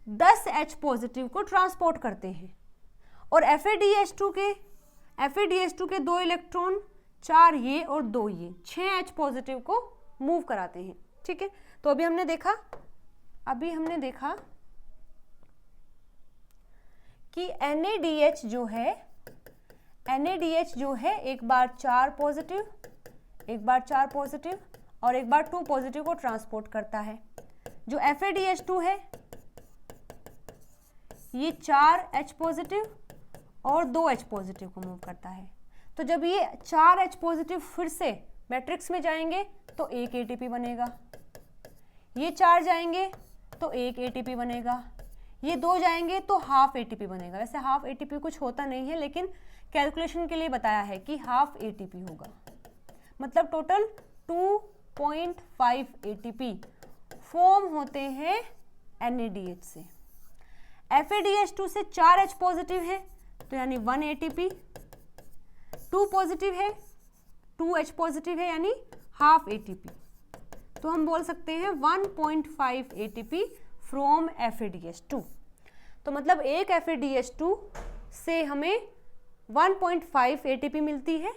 10 H पॉजिटिव को ट्रांसपोर्ट करते हैं, और FADH2 के 2 इलेक्ट्रॉन 4 ये और 2 ये 6 H पॉजिटिव को मूव कराते हैं, ठीक है। तो अभी हमने देखा कि NADH जो है एक बार 4 पॉजिटिव, एक बार 4 पॉजिटिव और एक बार 2 पॉजिटिव को ट्रांसपोर्ट करता है। जो FADH2 है ये 4 H पॉजिटिव और 2 H पॉजिटिव को मूव करता है। तो जब ये 4 H पॉजिटिव फिर से मैट्रिक्स में जाएंगे तो एक एटीपी बनेगा, ये 4 जाएंगे तो एक एटीपी बनेगा, ये 2 जाएंगे तो हाफ एटीपी बनेगा। वैसे हाफ एटीपी कुछ होता नहीं है, लेकिन कैलकुलेशन के लिए बताया है कि हाफ एटीपी होगा, मतलब टोटल 2.5 एटीपी फॉर्म होते हैं NADH से। FADH2 से 4 H पॉजिटिव है तो यानी 1 एटीपी, 2 पॉजिटिव है, 2 H पॉजिटिव है यानी हाफ एटीपी, तो हम बोल सकते हैं 1.5 एटीपी फ्रॉम FADH2। तो मतलब एक FADH2 से हमें 1.5 एटीपी मिलती है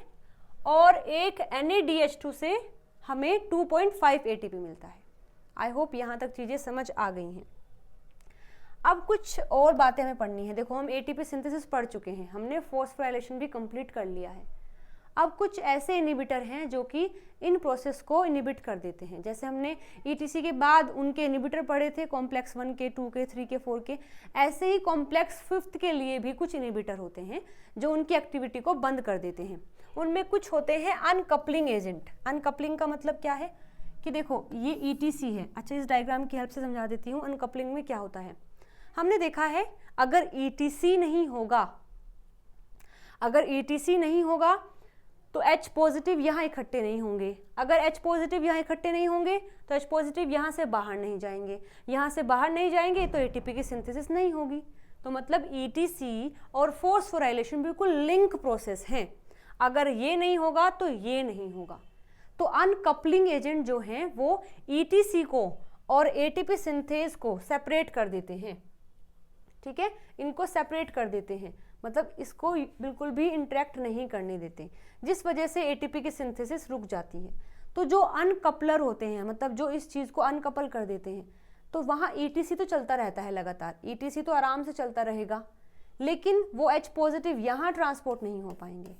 और एक NADH2 से हमें 2.5 एटीपी मिलता है। आई होप यहाँ तक चीज़ें समझ आ गई हैं। अब कुछ और बातें हमें पढ़नी है। देखो हम एटीपी सिंथेसिस पढ़ चुके हैं, हमने फॉस्फोराइलेशन भी कंप्लीट कर लिया है। अब कुछ ऐसे इनिबिटर हैं जो कि इन प्रोसेस को इनिबिट कर देते हैं। जैसे हमने ETC के बाद उनके इनिबिटर पढ़े थे, कॉम्प्लेक्स 1 के, 2 के, 3 के, 4 के, ऐसे ही कॉम्प्लेक्स 5th के लिए भी कुछ इनिबिटर होते हैं जो उनकी एक्टिविटी को बंद कर देते हैं। उनमें कुछ होते हैं अनकपलिंग एजेंट। अनकपलिंग का मतलब क्या है कि देखो ये ETC है। अच्छा, इस डायग्राम की हेल्प से समझा देती हूँ अनकपलिंग में क्या होता है। हमने देखा है अगर ETC नहीं होगा तो H पॉजिटिव यहाँ इकट्ठे नहीं होंगे। अगर H पॉजिटिव यहाँ इकट्ठे नहीं होंगे तो H पॉजिटिव यहाँ से बाहर नहीं जाएंगे, यहाँ से बाहर नहीं जाएंगे तो ATP की सिंथेसिस नहीं होगी। तो मतलब ETC और फॉस्फोराइलेशन बिल्कुल लिंक प्रोसेस हैं। अगर ये नहीं होगा तो ये नहीं होगा। तो अनकपलिंग एजेंट जो हैं वो ETC को और ATP सिंथेज को सेपरेट कर देते हैं। ठीक है, इनको सेपरेट कर देते हैं, मतलब इसको बिल्कुल भी इंटरेक्ट नहीं करने देते, जिस वजह से ATP की सिंथेसिस रुक जाती है। तो जो अनकपलर होते हैं, मतलब जो इस चीज़ को अनकपल कर देते हैं, तो वहाँ ETC तो चलता रहता है लगातार, ETC तो आराम से चलता रहेगा, लेकिन वो H पॉजिटिव यहाँ ट्रांसपोर्ट नहीं हो पाएंगे।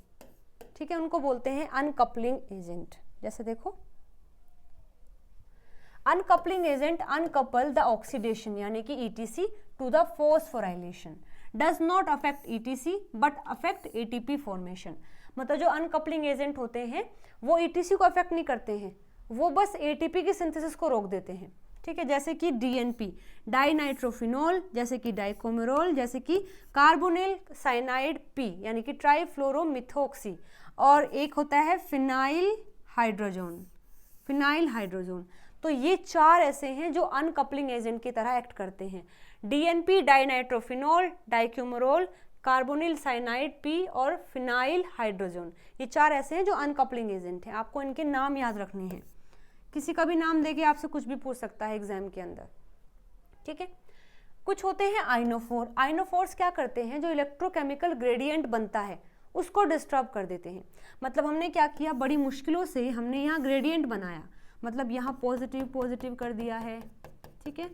ठीक है, उनको बोलते हैं अनकपलिंग एजेंट। जैसे देखो uncoupling agent uncouple the oxidation यानी कि ETC to the phosphorylation, does not affect ETC but affect ATP formation. मतलब जो अनकपलिंग एजेंट होते हैं वो ETC को अफेक्ट नहीं करते हैं, वो बस ATP की सिंथेसिस को रोक देते हैं। ठीक है, जैसे कि DNP डाइनाइट्रोफिनॉल, जैसे कि डाइकोमेरोल, जैसे कि कार्बोनिल साइनाइड P यानी कि ट्राइफ्लोरोमिथोक्सी, और एक होता है फिनाइल हाइड्रोजोन। तो ये 4 ऐसे हैं जो अनकपलिंग एजेंट की तरह एक्ट करते हैं। DNP dinitrophenol, डाइक्यूमरोल, carbonyl cyanide P और फिनाइल हाइड्रोजोन, ये 4 ऐसे हैं जो अनकपलिंग एजेंट हैं। आपको इनके नाम याद रखने हैं, किसी का भी नाम देके आपसे कुछ भी पूछ सकता है एग्जाम के अंदर। ठीक है, कुछ होते हैं आइनोफोर। आइनोफोर्स क्या करते हैं, जो इलेक्ट्रोकेमिकल ग्रेडियंट बनता है उसको डिस्टर्ब कर देते हैं। मतलब हमने क्या किया, बड़ी मुश्किलों से हमने यहाँ ग्रेडियंट बनाया, मतलब यहाँ पॉजिटिव पॉजिटिव कर दिया है, ठीक है,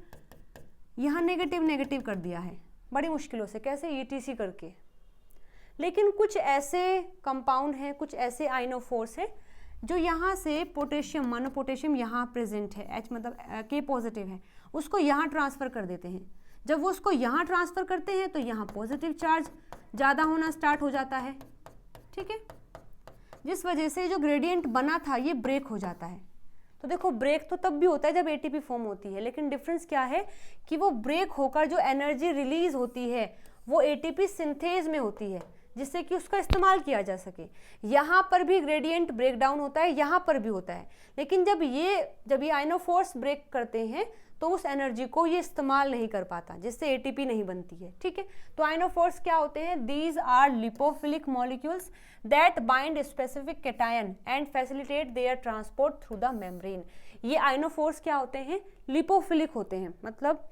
यहाँ नेगेटिव नेगेटिव कर दिया है, बड़ी मुश्किलों से, कैसे, ETC करके। लेकिन कुछ ऐसे कंपाउंड हैं, कुछ ऐसे आइनोफोर्स हैं जो यहाँ से पोटेशियम, मानो पोटेशियम यहाँ प्रेजेंट है, H मतलब K पॉजिटिव है, उसको यहाँ ट्रांसफ़र कर देते हैं। जब वो उसको यहाँ ट्रांसफ़र करते हैं तो यहाँ पॉजिटिव चार्ज ज़्यादा होना स्टार्ट हो जाता है। ठीक है, जिस वजह से जो ग्रेडियंट बना था ये ब्रेक हो जाता है। तो देखो ब्रेक तो तब भी होता है जब ATP फॉर्म होती है, लेकिन डिफरेंस क्या है कि वो ब्रेक होकर जो एनर्जी रिलीज होती है वो ATP सिंथेज में होती है, जिससे कि उसका इस्तेमाल किया जा सके। यहाँ पर भी ग्रेडियंट ब्रेक डाउन होता है, यहाँ पर भी होता है, लेकिन जब ये आइनोफोर्स ब्रेक करते हैं तो उस एनर्जी को ये इस्तेमाल नहीं कर पाता, जिससे ATP नहीं बनती है। ठीक है, तो आइनोफोर्स क्या होते हैं, these are lipophilic molecules that bind specific cation and facilitate their transport through the membrane. ये आइनोफोर्स क्या होते हैं, लिपोफिलिक होते हैं, मतलब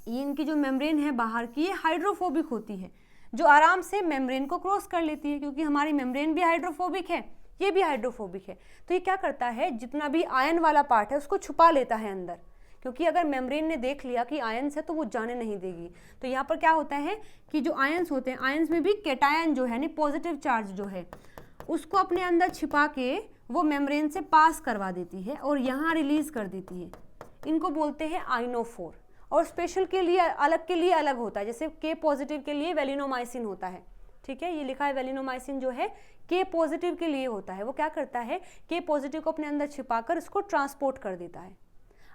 ये इनकी जो मेम्ब्रेन है बाहर की, ये हाइड्रोफोबिक होती है, जो आराम से मेम्ब्रेन को क्रॉस कर लेती है, क्योंकि हमारी मेम्ब्रेन भी हाइड्रोफोबिक है, ये भी हाइड्रोफोबिक है। तो ये क्या करता है, जितना भी आयन वाला पार्ट है उसको छुपा लेता है अंदर, क्योंकि अगर मेम्ब्रेन ने देख लिया कि आयंस है तो वो जाने नहीं देगी। तो यहाँ पर क्या होता है कि जो आयंस होते हैं, आयंस में भी कैटायन जो है यानी पॉजिटिव चार्ज जो है उसको अपने अंदर छिपा के वो मेम्ब्रेन से पास करवा देती है और यहाँ रिलीज कर देती है। इनको बोलते हैं आइनोफोर। और स्पेशल के लिए अलग होता है, जैसे K पॉजिटिव के लिए वेलिनोमाइसिन होता है, ठीक है, ये लिखा है वैलिनोमाइसिन जो है के पॉजिटिव के लिए होता है। वो क्या करता है, के पॉजिटिव को अपने अंदर छिपाकर इसको ट्रांसपोर्ट कर देता है।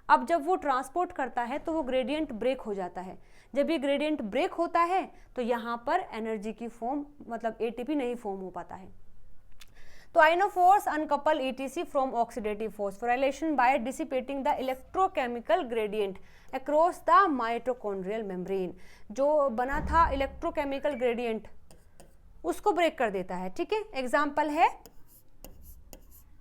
अब जब वो ट्रांसपोर्ट करता है तो वो ग्रेडियंट ब्रेक हो जाता है। जब ये ग्रेडियंट ब्रेक होता है तो यहाँ पर एनर्जी की फॉर्म मतलब एटीपी नहीं फॉर्म हो पाता है। तो ionophores uncouple ETC from oxidative phosphorylation by dissipating the electrochemical gradient across the mitochondrial membrane। जो बना था इलेक्ट्रोकेमिकल ग्रेडियंट उसको ब्रेक कर देता है। ठीक है, एग्जाम्पल है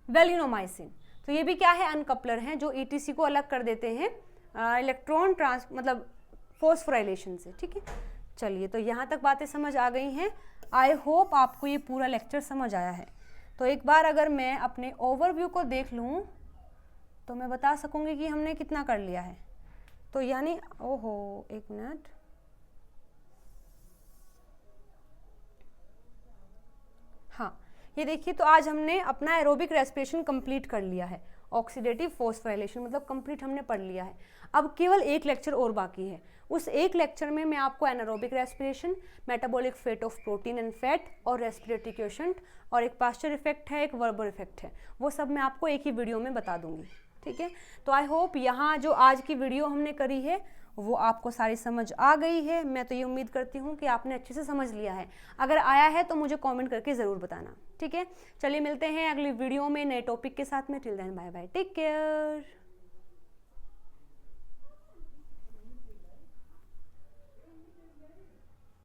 वैलिनोमाइसिन। तो ये भी क्या है, अनकपलर हैं जो ETC को अलग कर देते हैं इलेक्ट्रॉन मतलब फॉस्फोराइलेशन से। ठीक है, चलिए तो यहाँ तक बातें समझ आ गई हैं। आई होप आपको ये पूरा लेक्चर समझ आया है। तो एक बार अगर मैं अपने ओवरव्यू को देख लूँ तो मैं बता सकूँगी कि हमने कितना कर लिया है। तो यानी ओहो एक मिनट, हाँ ये देखिए, तो आज हमने अपना एरोबिक रेस्पिरेशन कंप्लीट कर लिया है। ऑक्सीडेटिव फॉस्फोराइलेशन मतलब कंप्लीट हमने पढ़ लिया है। अब केवल एक लेक्चर और बाकी है। उस एक लेक्चर में मैं आपको anaerobic respiration, metabolic fate of protein and fat और रेस्पिरेटरी क्वोशंट और एक पास्चर इफेक्ट है, एक वर्बर इफेक्ट है, वो सब मैं आपको एक ही वीडियो में बता दूंगी। ठीक है, तो आई होप यहाँ जो आज की वीडियो हमने करी है वो आपको सारी समझ आ गई है। मैं तो ये उम्मीद करती हूँ कि आपने अच्छे से समझ लिया है। अगर आया है तो मुझे कमेंट करके ज़रूर बताना। ठीक है, चलिए मिलते हैं अगली वीडियो में नए टॉपिक के साथ में। Till then bye bye, take care.